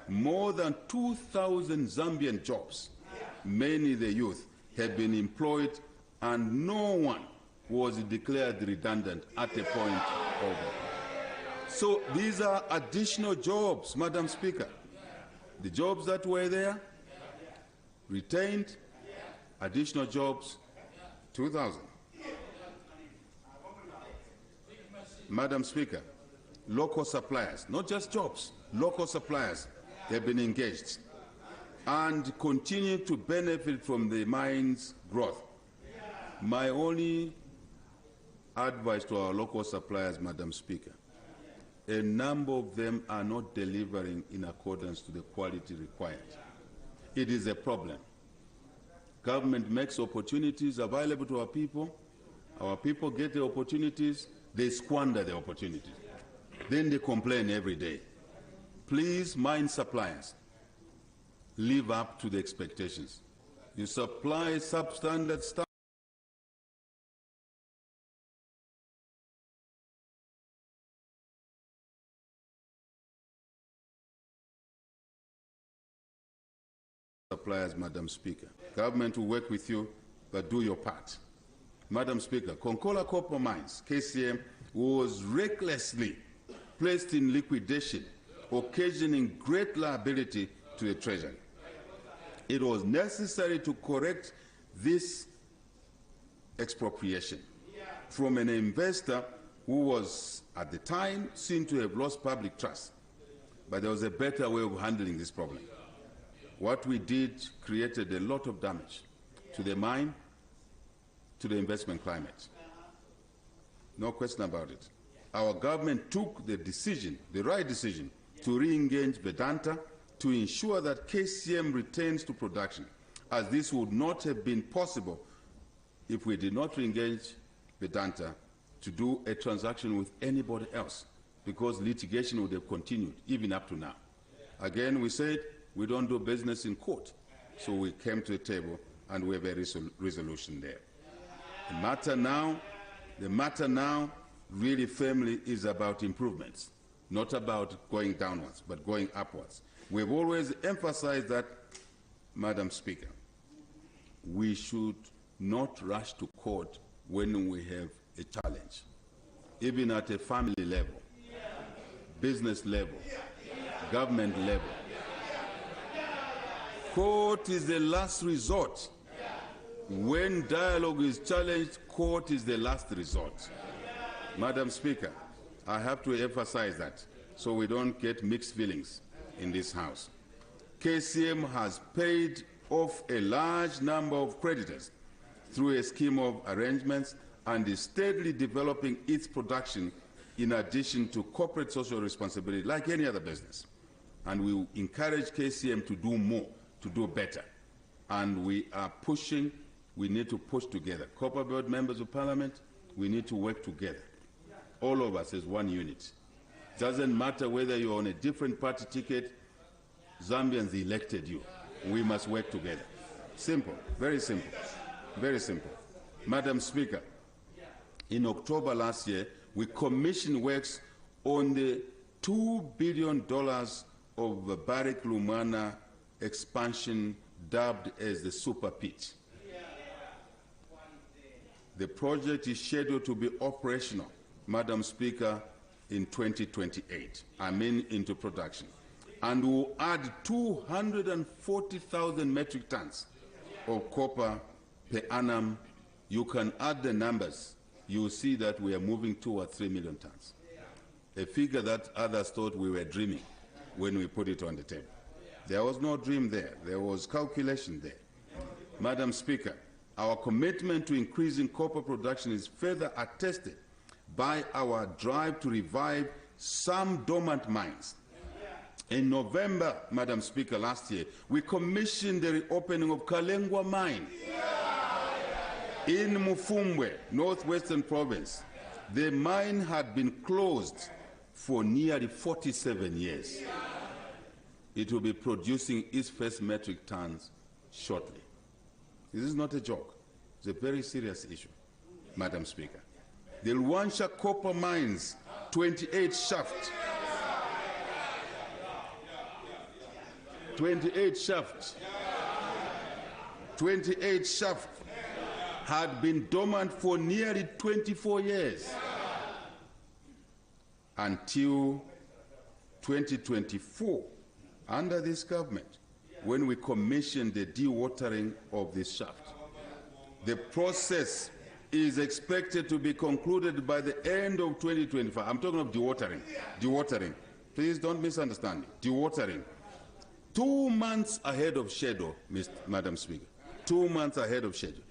more than 2,000 Zambian jobs, mainly the youth, have been employed, and no one was declared redundant at a point of. So these are additional jobs, Madam Speaker. The jobs that were there, retained, additional jobs, 2,000. Madam Speaker, local suppliers, not just jobs, local suppliers have been engaged and continue to benefit from the mine's growth. My only advice to our local suppliers, Madam Speaker, a number of them are not delivering in accordance to the quality required. It is a problem. Government makes opportunities available to our people get the opportunities, they squander the opportunities. Then they complain every day. Please, mine suppliers, live up to the expectations. You supply substandard stuff. Suppliers, Madam Speaker. Government will work with you, but do your part. Madam Speaker, Konkola Copper Mines, KCM, was recklessly placed in liquidation, occasioning great liability to the Treasury. It was necessary to correct this expropriation from an investor who was, at the time, seen to have lost public trust. But there was a better way of handling this problem. What we did created a lot of damage to the mine, to the investment climate. No question about it. Our government took the decision, the right decision, to re-engage Vedanta to ensure that KCM returns to production, as this would not have been possible if we did not re-engage Vedanta to do a transaction with anybody else, because litigation would have continued even up to now. Again, we said we don't do business in court, so we came to the table and we have a resolution there. The matter now really firmly is about improvements, not about going downwards, but going upwards. We've always emphasized that, Madam Speaker, we should not rush to court when we have a challenge, even at a family level, business level, government level. Court is the last resort. When dialogue is challenged, court is the last resort. Madam Speaker, I have to emphasize that so we don't get mixed feelings in this House. KCM has paid off a large number of creditors through a scheme of arrangements and is steadily developing its production in addition to corporate social responsibility like any other business. And we encourage KCM to do more, to do better. And we are pushing, we need to push together. Copper Belt members of parliament, we need to work together. All of us as one unit. Doesn't matter whether you're on a different party ticket, Zambians elected you. We must work together. Simple, very simple, very simple. Madam Speaker, in October last year, we commissioned works on the $2 billion of Barrick Lumwana expansion dubbed as the Super Pit. The project is scheduled to be operational, Madam Speaker, in 2028, into production, and will add 240,000 metric tons of copper per annum. You can add the numbers. You will see that we are moving towards 3 million tons, a figure that others thought we were dreaming. when we put it on the table. There was no dream there. There was calculation there. Madam Speaker, our commitment to increasing copper production is further attested by our drive to revive some dormant mines. In November, Madam Speaker, last year, we commissioned the reopening of Kalengwa Mine in Mufumbwe, northwestern province. The mine had been closed for nearly 47 years. It will be producing its first metric tons shortly. This is not a joke. It's a very serious issue, Madam Speaker. The Luanshya copper mines, 28 shafts, 28 shafts had been dormant for nearly 24 years until 2024, under this government, when we commissioned the dewatering of this shaft. The process is expected to be concluded by the end of 2025. I'm talking of dewatering. Dewatering. Please don't misunderstand me. Dewatering. 2 months ahead of schedule, Madam Speaker. 2 months ahead of schedule.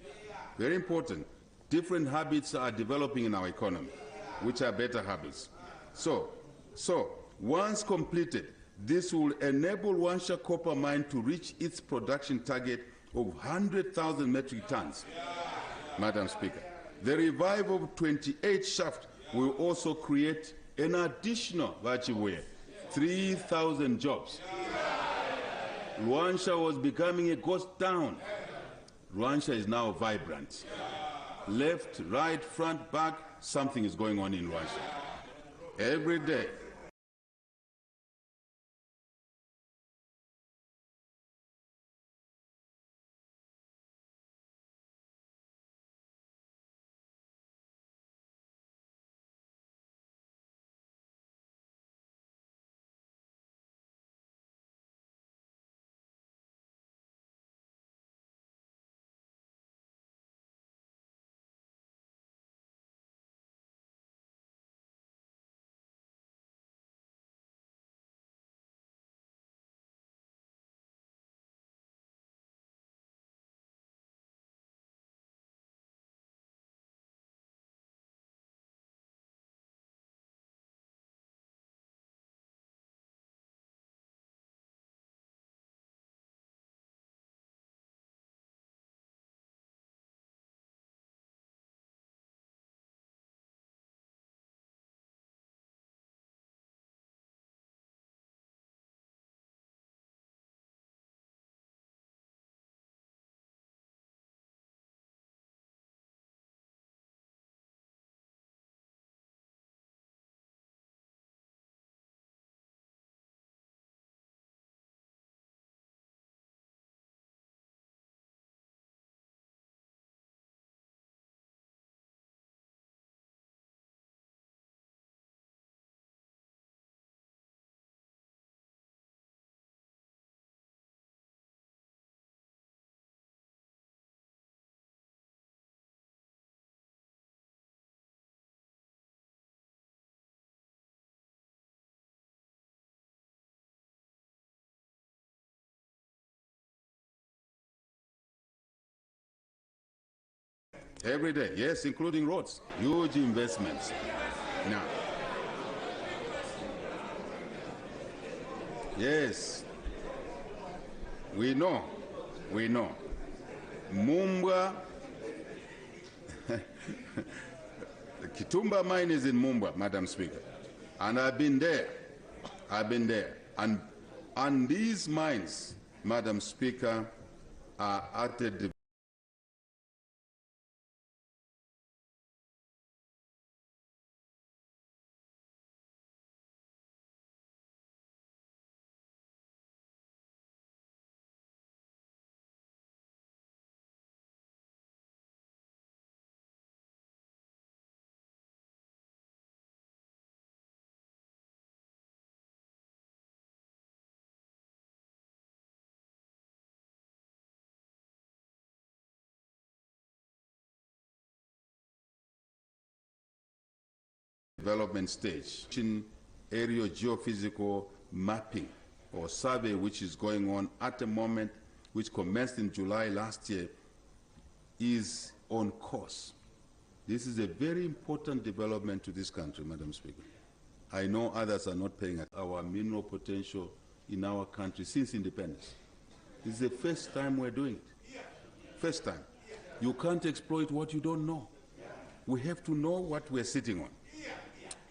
Very important. Different habits are developing in our economy, which are better habits. So once completed, this will enable Luanshya copper mine to reach its production target of 100,000 metric tons. Madam Speaker, the revival of 28 shafts will also create an additional 3,000 jobs. Luanshya was becoming a ghost town. Luanshya is now vibrant. Left, right, front, back, something is going on in Luanshya. Every day. Every day, yes, including roads. Huge investments. Now, yes, we know. Mumbwa, the Kitumba mine is in Mumbwa, Madam Speaker. And I've been there. And these mines, Madam Speaker, are at a development stage, aerial geophysical mapping or survey which is going on at the moment, which commenced in July last year, is on course. This is a very important development to this country, Madam Speaker. I know others are not paying attention. Our mineral potential in our country since independence. This is the first time we're doing it. First time. You can't exploit what you don't know. We have to know what we're sitting on.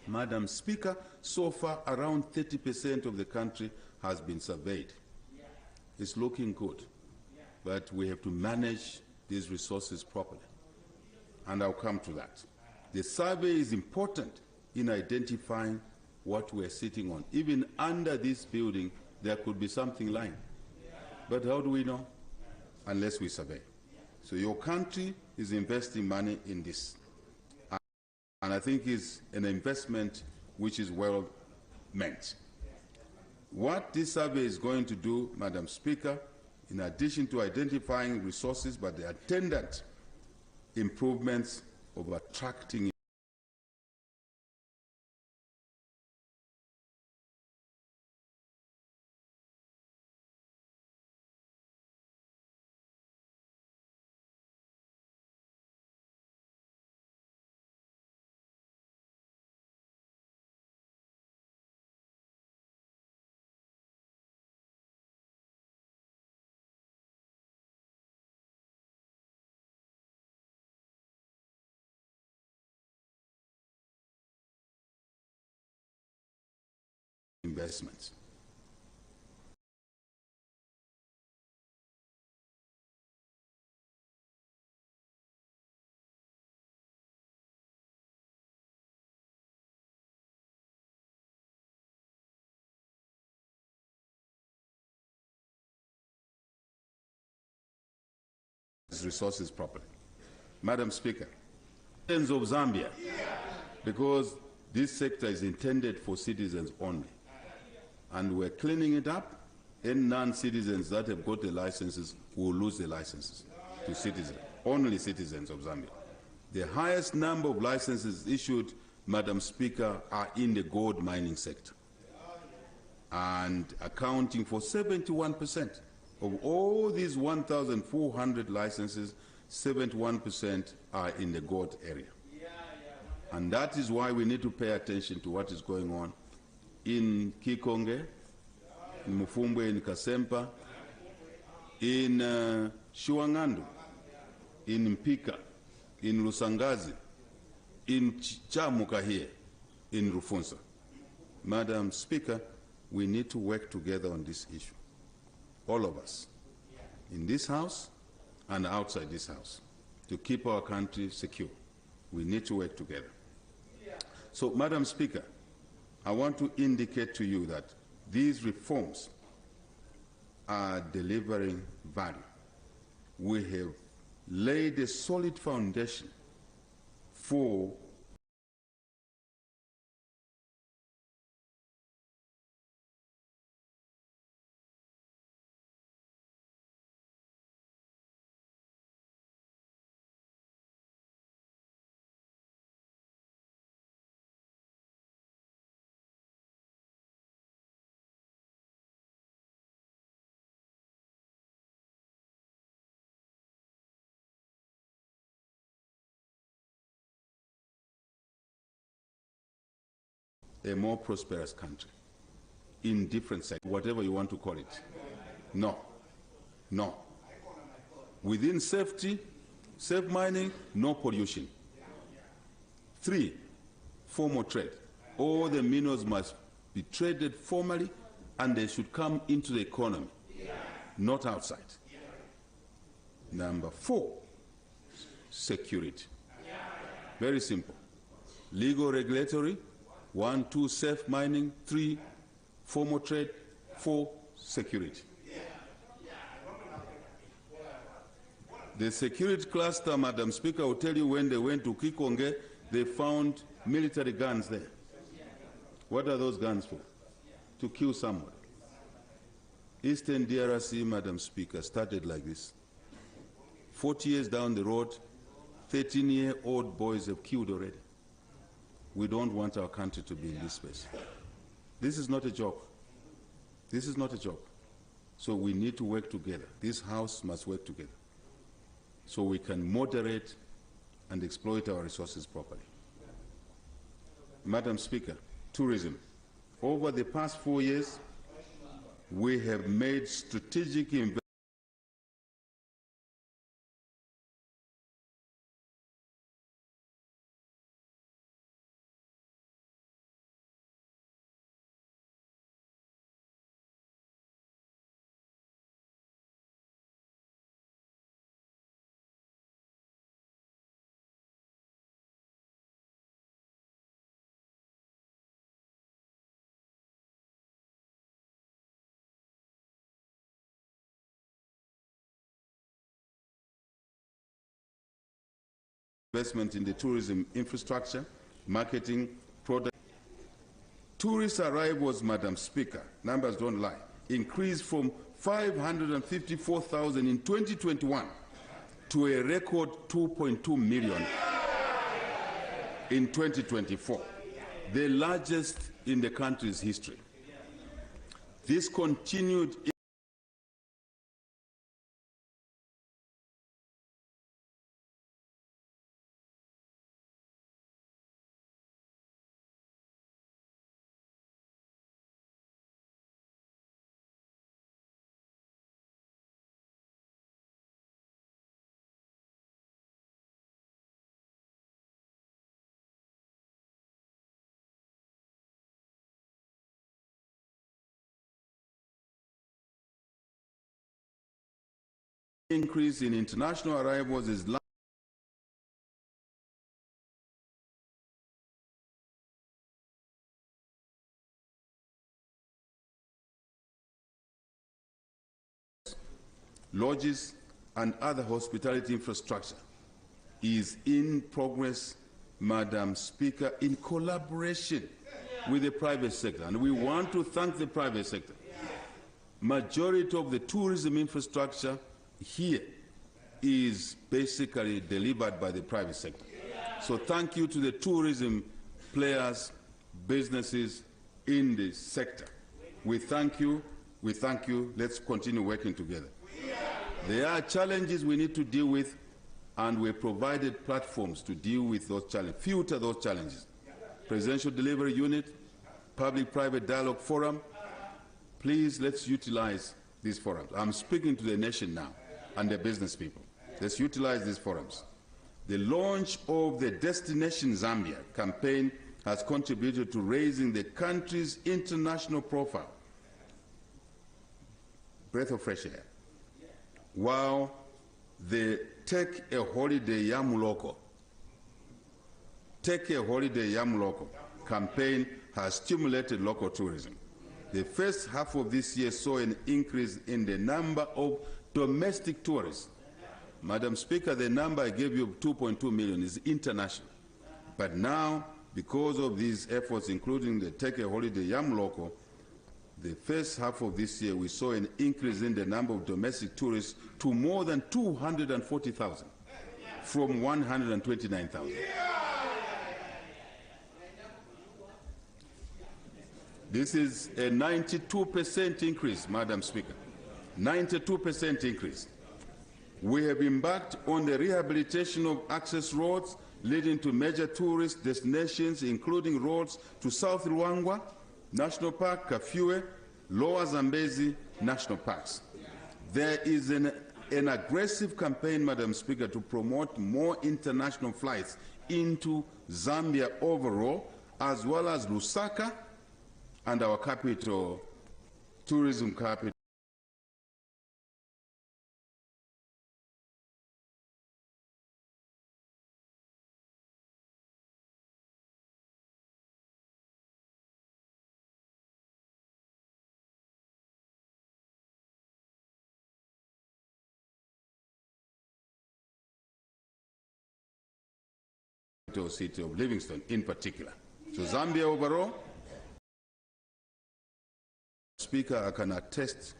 Madam Speaker, so far around 30% of the country has been surveyed. It's looking good, but we have to manage these resources properly. And I'll come to that. The survey is important in identifying what we're sitting on. Even under this building, there could be something lying. But how do we know? Unless we survey. So your country is investing money in this. And I think it's an investment which is well meant. What this survey is going to do, Madam Speaker, in addition to identifying resources, but the attendant improvements of attracting investments. Resources properly. Madam Speaker, citizens of Zambia, because this sector is intended for citizens only, and we're cleaning it up, and non-citizens that have got the licenses will lose the licenses to citizens, only citizens of Zambia. The highest number of licenses issued, Madam Speaker, are in the gold mining sector, and accounting for 71%. Of all these 1,400 licenses, 71% are in the gold area. And that is why we need to pay attention to what is going on in Kikonge, in Mufumbwe, in Kasempa, in Shuangandu, in Mpika, in Lusangazi, in Chamuka here, in Rufunsa. Madam Speaker, we need to work together on this issue. All of us, in this House and outside this House, to keep our country secure. We need to work together. So, Madam Speaker, I want to indicate to you that these reforms are delivering value. We have laid a solid foundation for a more prosperous country in different sectors, whatever you want to call it. No, no. Within safety, safe mining, no pollution. 3, formal trade. All the minerals must be traded formally and they should come into the economy, not outside. Number 4, security. Very simple. Legal, regulatory. 1, 2, safe mining. 3, formal trade. 4, security. The security cluster, Madam Speaker, will tell you when they went to Kikonge, they found military guns there. What are those guns for? To kill someone. Eastern DRC, Madam Speaker, started like this. 40 years down the road, 13-year-old boys have killed already. We don't want our country to be in this space. This is not a joke. This is not a joke. So we need to work together. This House must work together so we can moderate and exploit our resources properly. Madam Speaker, tourism. Over the past 4 years, we have made strategic investment in the tourism infrastructure, marketing, product. Tourist arrivals, Madam Speaker, numbers don't lie, increased from 554,000 in 2021 to a record 2.2 million in 2024, the largest in the country's history. This continued increase in international arrivals is lodges and other hospitality infrastructure is in progress, Madam Speaker, in collaboration with the private sector. And we want to thank the private sector. Majority of the tourism infrastructure here is basically delivered by the private sector. So thank you to the tourism players, businesses in this sector. We thank you. We thank you. Let's continue working together. There are challenges we need to deal with, and we provided platforms to deal with those challenges, filter those challenges. Presidential Delivery Unit, Public-Private Dialogue Forum. Please, let's utilize these forums. I'm speaking to the nation now and the business people. Let's utilize these forums. The launch of the Destination Zambia campaign has contributed to raising the country's international profile. Breath of fresh air. While the Take a Holiday Yamuloko campaign has stimulated local tourism. The first half of this year saw an increase in the number of domestic tourists. Madam Speaker, the number I gave you of 2.2 million is international. But now, because of these efforts, including the Take a Holiday Yamuloko, the first half of this year we saw an increase in the number of domestic tourists to more than 240,000 from 129,000. This is a 92% increase, Madam Speaker. 92% increase. We have embarked on the rehabilitation of access roads leading to major tourist destinations, including roads to South Luangwa National Park, Kafue, Lower Zambezi National Parks. There is an aggressive campaign, Madam Speaker, to promote more international flights into Zambia overall, as well as Lusaka and our capital, tourism capital. City of Livingstone in particular. So Zambia overall, Speaker, I can attest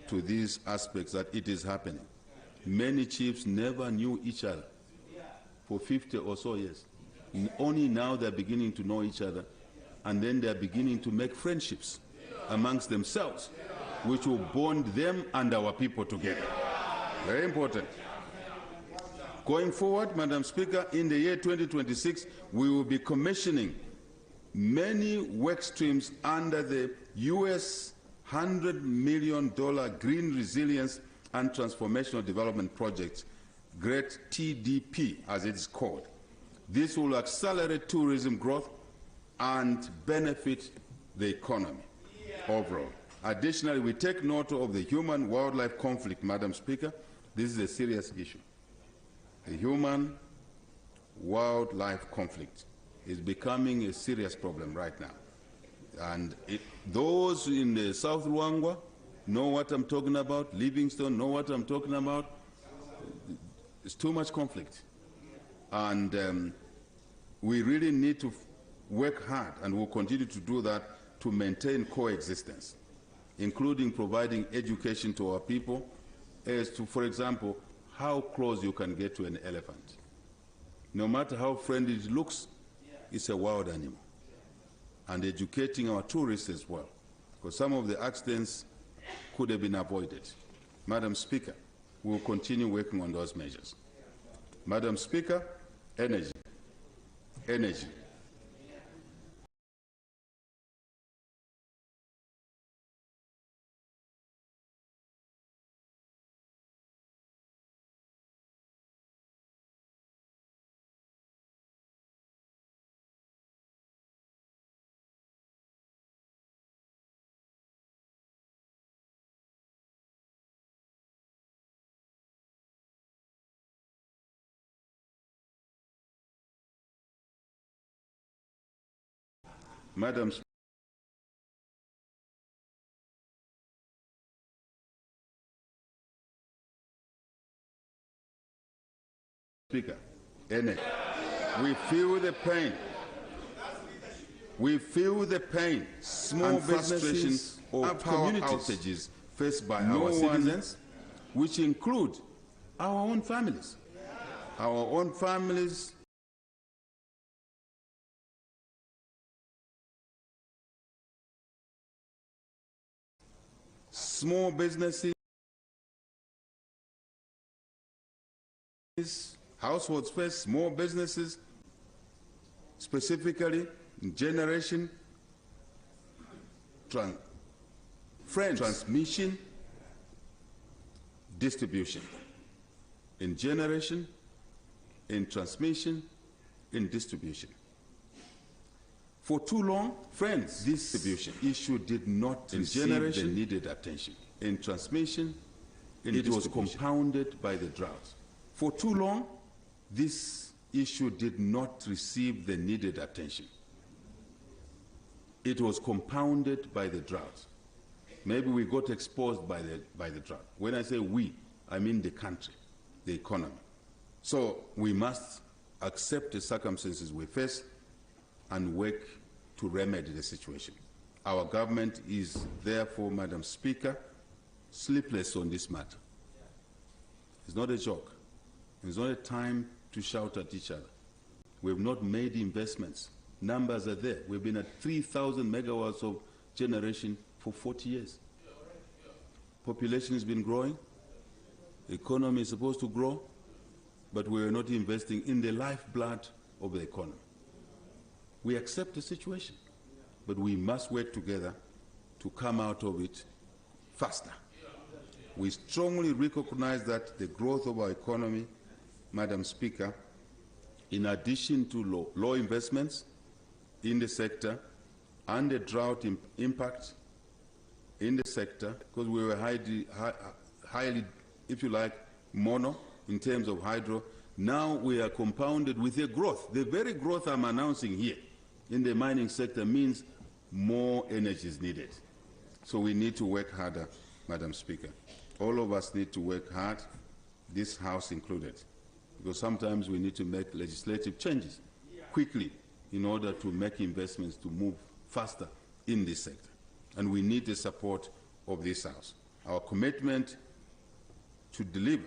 to these aspects that it is happening. Many chiefs never knew each other for 50 or so years. Only now they're beginning to know each other, and then they're beginning to make friendships amongst themselves. which will bond them and our people together. Very important. Going forward, Madam Speaker, in the year 2026, we will be commissioning many work streams under the US $100 million Green Resilience and Transformational Development Project, Great TDP, as it is called. This will accelerate tourism growth and benefit the economy overall. Additionally, we take note of the human-wildlife conflict, Madam Speaker. This is a serious issue. The human-wildlife conflict is becoming a serious problem right now. And those in the South Luangwa know what I'm talking about. Livingstone know what I'm talking about. It's too much conflict. And we really need to work hard, and we'll continue to do that, to maintain coexistence, including providing education to our people as to, for example, how close you can get to an elephant. No matter how friendly it looks, it's a wild animal. And educating our tourists as well, because some of the accidents could have been avoided. Madam Speaker, we'll continue working on those measures. Madam Speaker, energy. Energy. Madam Speaker, energy. We feel the pain. We feel the pain, small businesses or power outages faced by our citizens, which include our own families. Our own families. Small businesses, households first, small businesses, specifically generation, transmission, distribution. In generation, in transmission, in distribution. For too long, friends, this distribution issue did not receive the needed attention. In transmission, it was compounded by the drought. For too long, this issue did not receive the needed attention. It was compounded by the drought. Maybe we got exposed by the drought. When I say we, I mean the country, the economy. So we must accept the circumstances we face and work to remedy the situation. Our government is therefore, Madam Speaker, sleepless on this matter. It's not a joke. It's not a time to shout at each other. We have not made investments. Numbers are there. We've been at 3,000 megawatts of generation for 40 years. Population has been growing. The economy is supposed to grow, but we are not investing in the lifeblood of the economy. We accept the situation, but we must work together to come out of it faster. We strongly recognize that the growth of our economy, Madam Speaker, in addition to low investments in the sector and the drought impact in the sector, because we were highly, if you like, mono in terms of hydro, now we are compounded with a growth. The very growth I'm announcing here in the mining sector means more energy is needed. So we need to work harder, Madam Speaker. All of us need to work hard, this House included, because sometimes we need to make legislative changes quickly in order to make investments to move faster in this sector. And we need the support of this House. Our commitment to deliver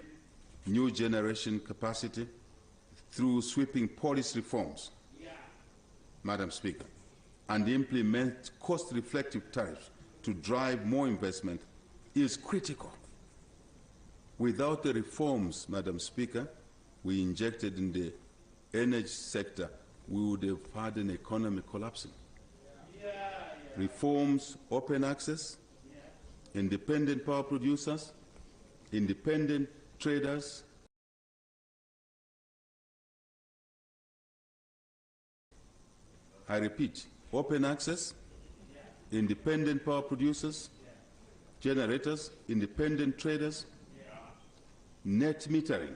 new generation capacity through sweeping policy reforms, Madam Speaker, and implement cost-reflective tariffs to drive more investment is critical. Without the reforms, Madam Speaker, we injected in the energy sector, we would have had an economy collapsing. Reforms, open access, independent power producers, independent traders, I repeat, open access, independent power producers, generators, independent traders, net metering,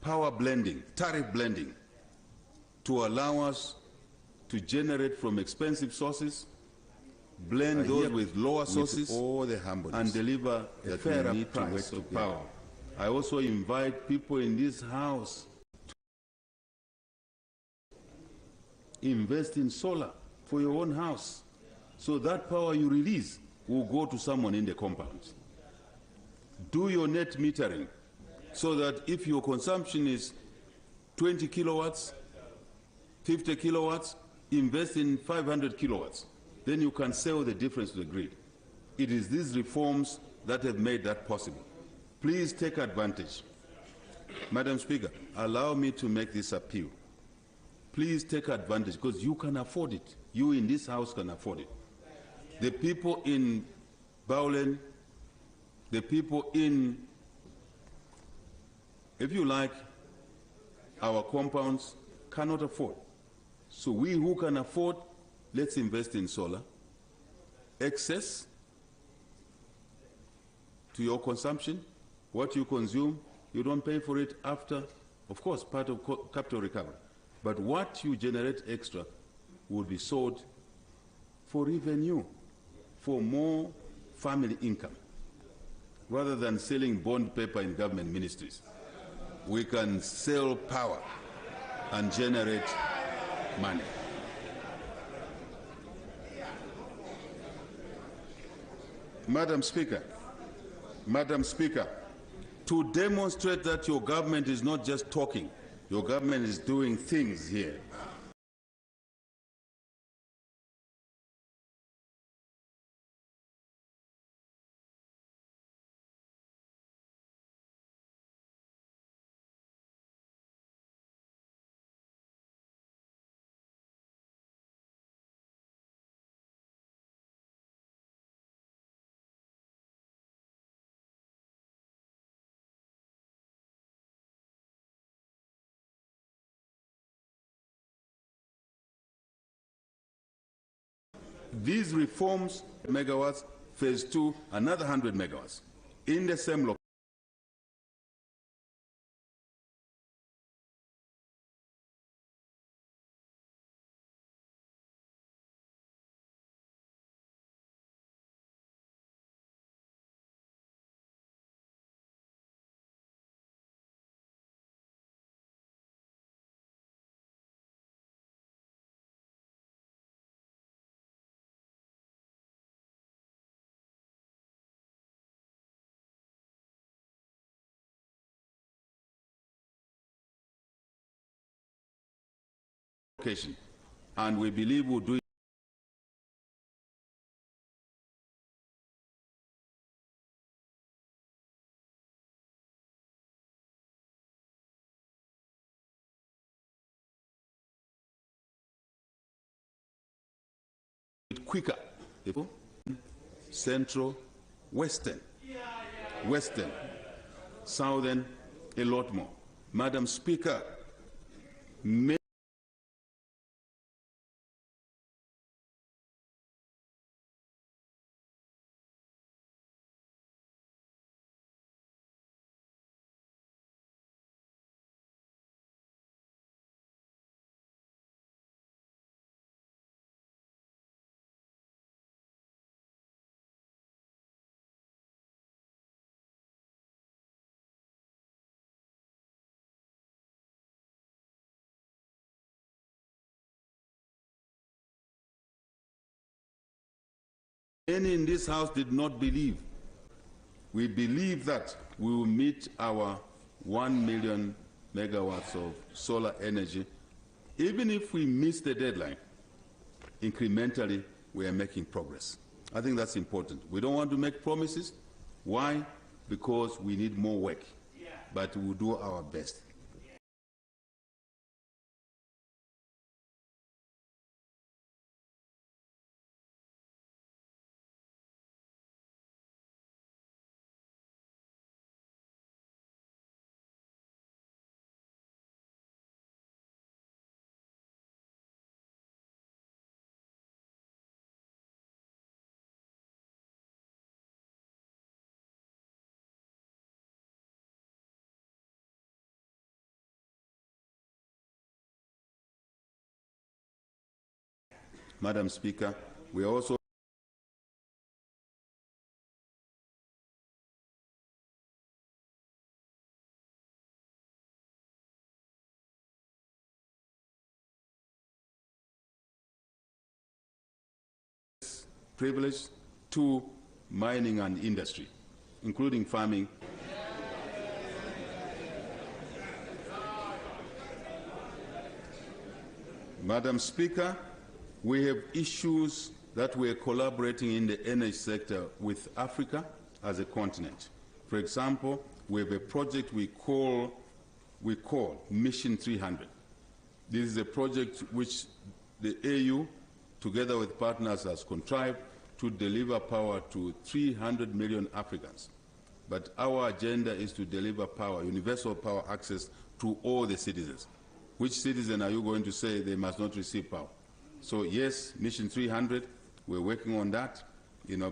power blending, tariff blending, to allow us to generate from expensive sources, blend those with lower sources, all the and deliver a fairer price of power. I also invite people in this House to invest in solar for your own house, so that power you release will go to someone in the compound. Do your net metering, so that if your consumption is 20 kilowatts, 50 kilowatts, invest in 500 kilowatts. Then you can sell the difference to the grid. It is these reforms that have made that possible. Please take advantage. Madam Speaker, allow me to make this appeal. Please take advantage, because you can afford it. You in this House can afford it. The people in Baulen, the people in, if you like, our compounds cannot afford. So we who can afford, let's invest in solar. Excess to your consumption, what you consume, you don't pay for it after, of course, part of capital recovery. But what you generate extra will be sold for revenue, for more family income, rather than selling bond paper in government ministries. We can sell power and generate money. Madam Speaker, to demonstrate that your government is not just talking, your government is doing things here. These reforms, megawatts, phase 2, another 100 megawatts, in the same location. And we believe we'll do it quicker. Central, Western, Southern, a lot more. Madam Speaker, many in this House did not believe. We believe that we will meet our 1 million megawatts of solar energy. Even if we miss the deadline, incrementally we are making progress. I think that's important. We don't want to make promises. Why? Because we need more work. But we'll do our best. Madam Speaker, we also privilege to mining and industry, including farming. Madam Speaker, we have issues that we are collaborating in the energy sector with Africa as a continent. For example, we have a project we call Mission 300. This is a project which the AU, together with partners, has contrived to deliver power to 300 million Africans. But our agenda is to deliver power, universal power access to all the citizens. Which citizen are you going to say they must not receive power? So yes, Mission 300, we're working on that,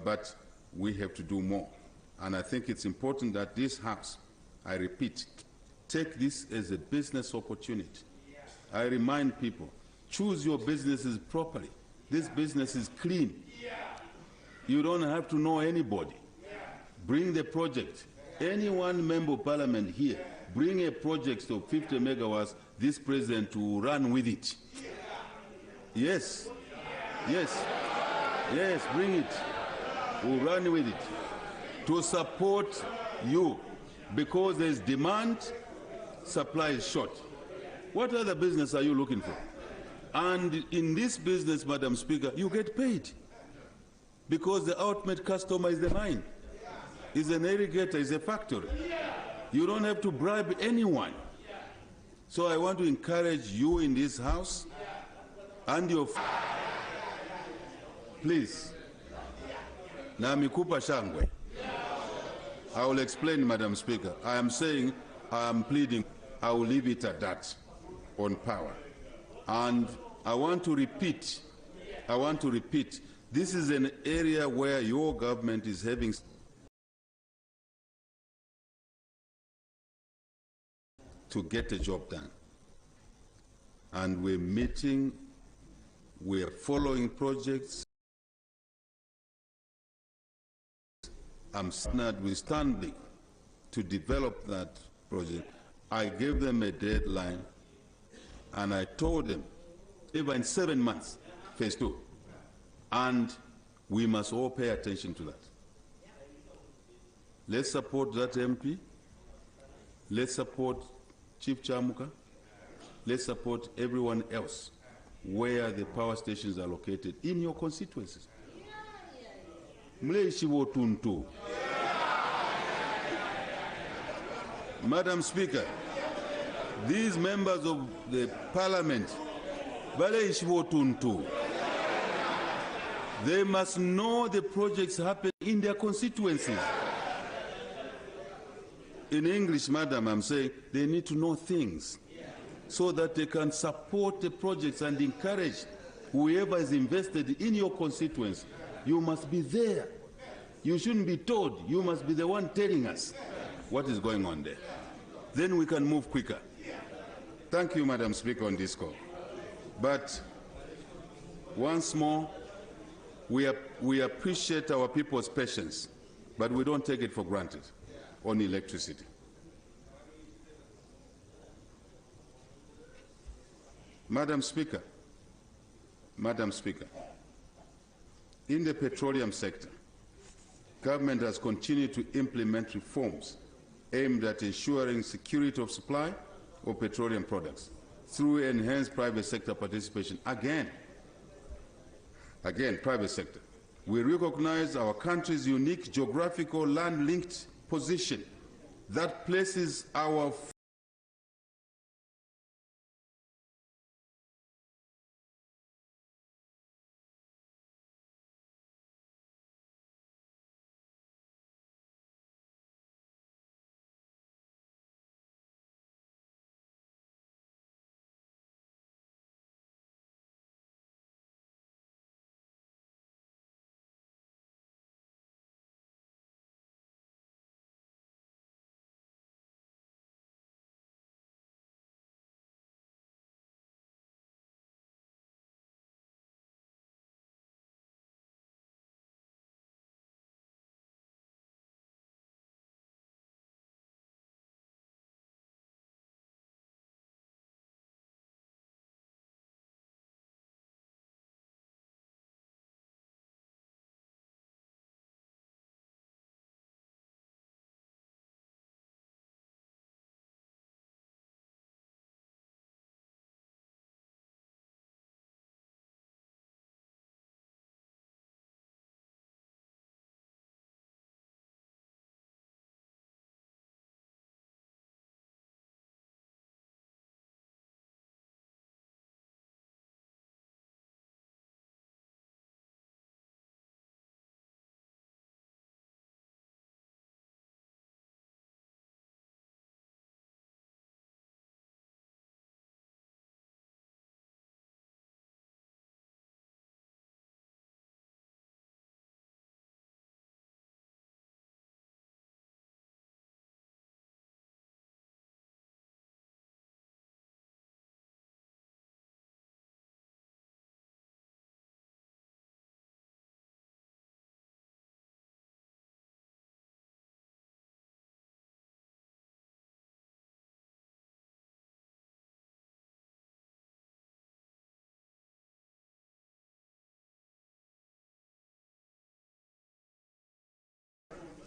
but we have to do more. And I think it's important that this House, I repeat, take this as a business opportunity. I remind people, choose your businesses properly. This business is clean. You don't have to know anybody. Bring the project. Any one member of parliament here, bring a project of 50 megawatts, this president to run with it. Yes, yes, yes, bring it. We'll run with it to support you, because there's demand, supply is short. What other business are you looking for? And in this business, Madam Speaker, you get paid, because the ultimate customer is the mine, is an irrigator, is a factory. You don't have to bribe anyone. So I want to encourage you in this House and your please. Na mikupa shangwe. I will explain, Madam Speaker. I am saying, I am pleading, I will leave it at that on power. And I want to repeat, this is an area where your government is having to get a job done. And we're meeting, we're following projects. I'm standing to develop that project. I gave them a deadline, and I told them, even in 7 months, phase 2. And we must all pay attention to that. Let's support that MP. Let's support Chief Chamuka. Let's support everyone else where the power stations are located in your constituencies. Madam Speaker, these members of the parliament, they must know the projects happen in their constituencies. In English, Madam, I'm saying they need to know things so that they can support the projects and encourage whoever is invested in your constituency. You must be there. You shouldn't be told. You must be the one telling us what is going on there. Then we can move quicker. Thank you, Madam Speaker, on this call. But once more, we appreciate our people's patience, but we don't take it for granted on electricity. Madam Speaker, in the petroleum sector, government has continued to implement reforms aimed at ensuring security of supply of petroleum products through enhanced private sector participation. Again, private sector. We recognize our country's unique geographical land-linked position that places our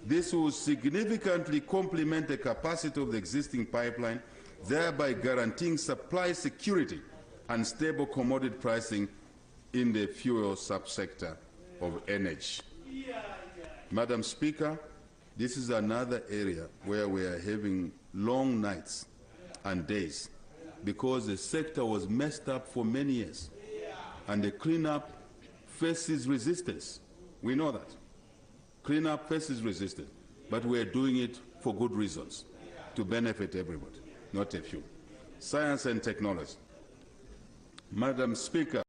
This will significantly complement the capacity of the existing pipeline, thereby guaranteeing supply security and stable commodity pricing in the fuel subsector of energy. Madam Speaker, this is another area where we are having long nights and days because the sector was messed up for many years and the cleanup faces resistance. We know that. Cleanup faces resistance, but we're doing it for good reasons, to benefit everybody, not a few. Science and technology. Madam Speaker,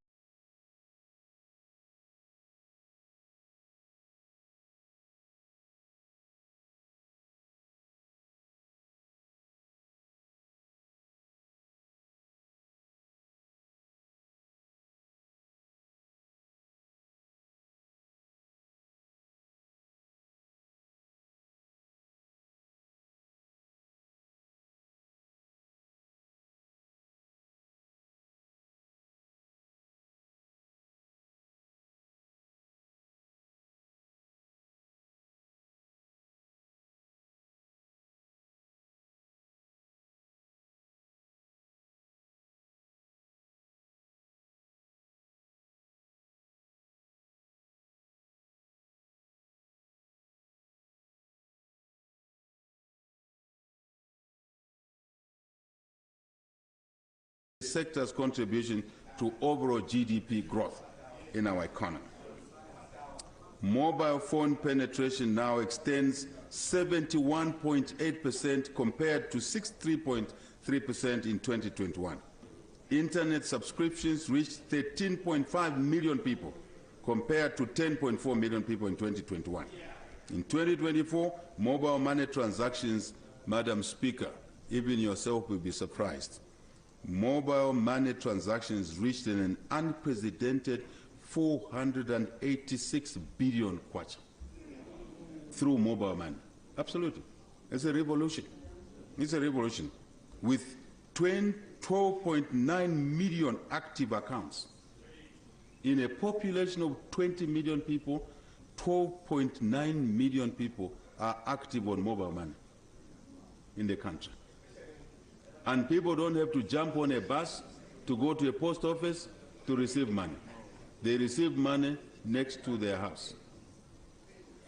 the sector's contribution to overall GDP growth in our economy. Mobile phone penetration now extends 71.8% compared to 63.3% in 2021. Internet subscriptions reached 13.5 million people compared to 10.4 million people in 2021. In 2024, mobile money transactions, Madam Speaker, even yourself will be surprised. Mobile money transactions reached an unprecedented 486 billion kwacha through mobile money. Absolutely. It's a revolution. It's a revolution. With 12.9 million active accounts. In a population of 20 million people, 12.9 million people are active on mobile money in the country. And people don't have to jump on a bus to go to a post office to receive money. They receive money next to their house.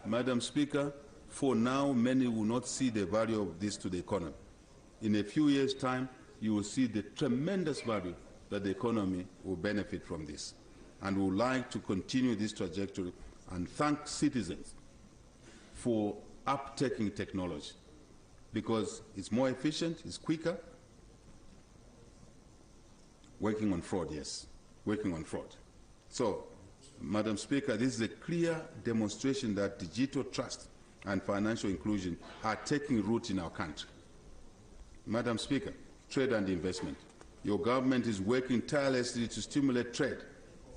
Madam Speaker, for now, many will not see the value of this to the economy. In a few years' time, you will see the tremendous value that the economy will benefit from this. And we would like to continue this trajectory and thank citizens for uptaking technology, because it's more efficient, it's quicker. Working on fraud, yes, working on fraud. So, Madam Speaker, this is a clear demonstration that digital trust and financial inclusion are taking root in our country. Madam Speaker, trade and investment. Your government is working tirelessly to stimulate trade,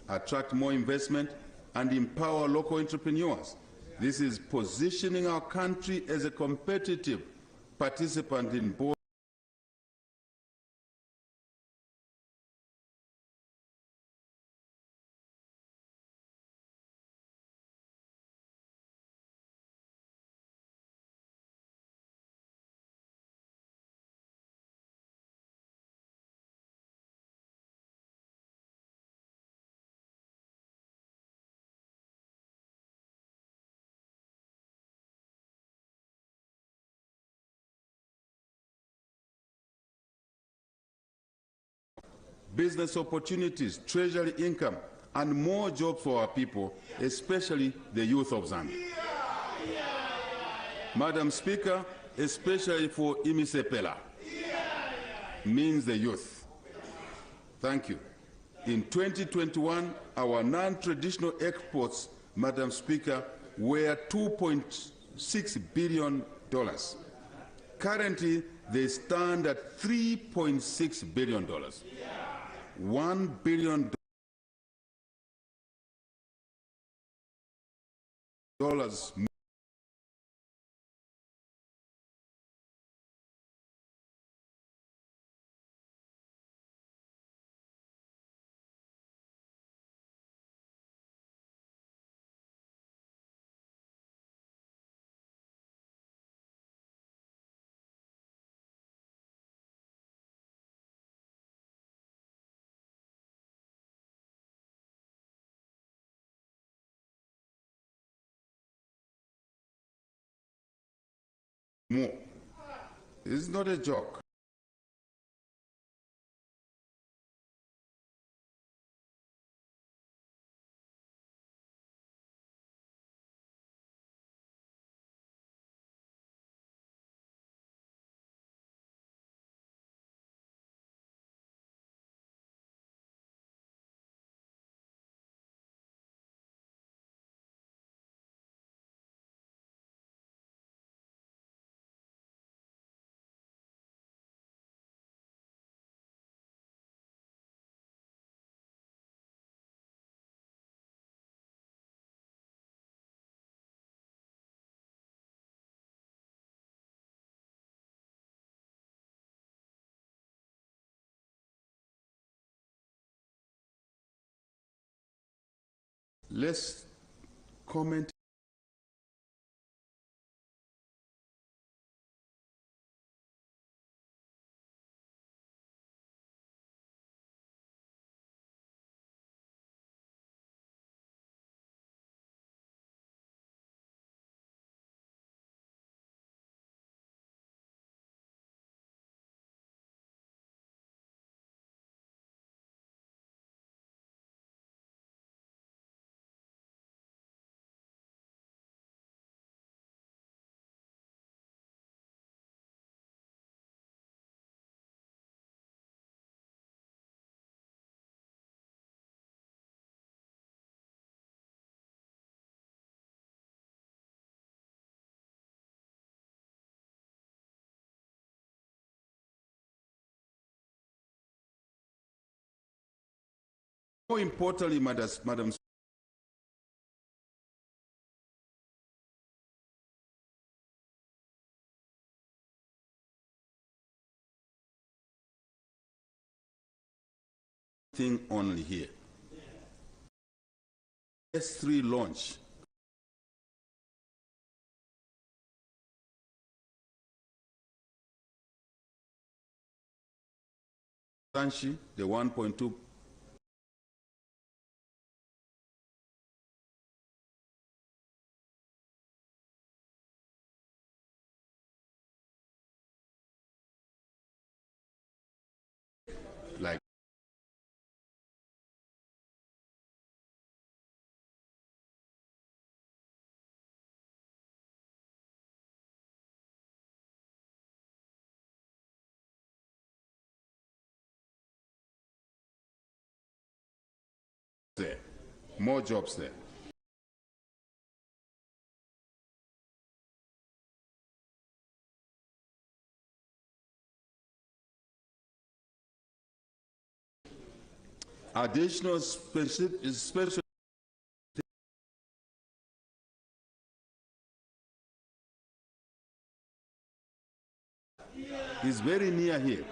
attract more investment, and empower local entrepreneurs. This is positioning our country as a competitive participant in both business opportunities, treasury income, and more jobs for our people, especially the youth of Zambia. Madam Speaker, especially for Imisepela, means the youth. Thank you. In 2021, our non-traditional exports, Madam Speaker, were $2.6 billion. Currently, they stand at $3.6 billion. $1 billion more. It's not a joke. Let's comment. More importantly, Madam thing only here. S3 launch. The 1.2 more jobs there. Additional special is very near here.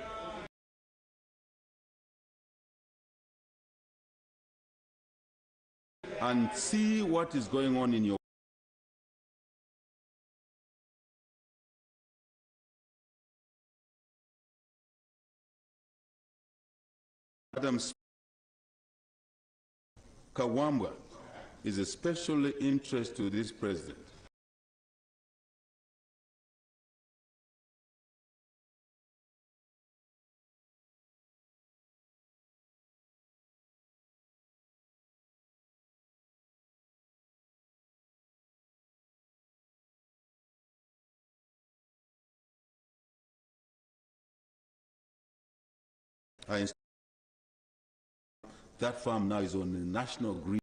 And see what is going on in your Madam Kawambwa is especially interest to this president. That farm now is on the national grid.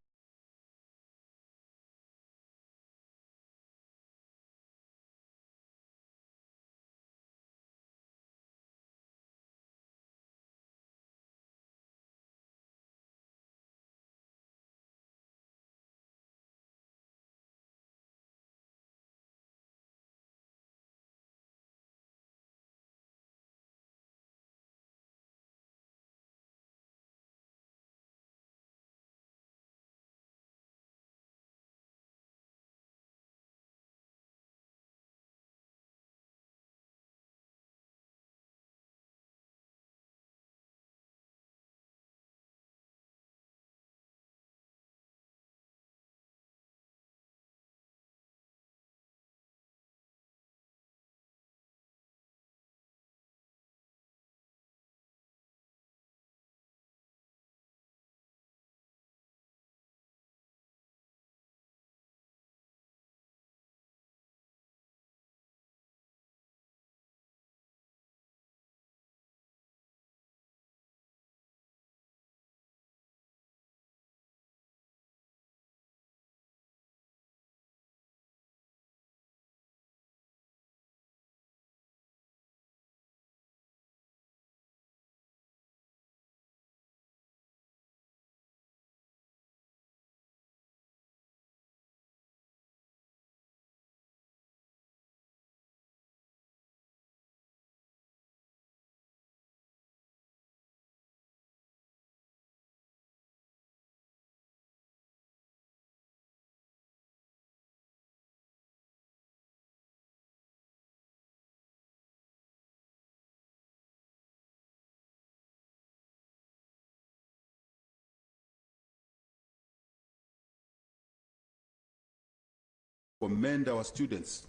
Commend our students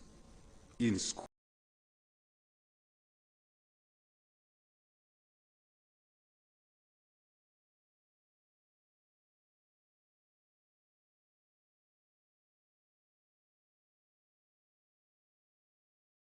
in school.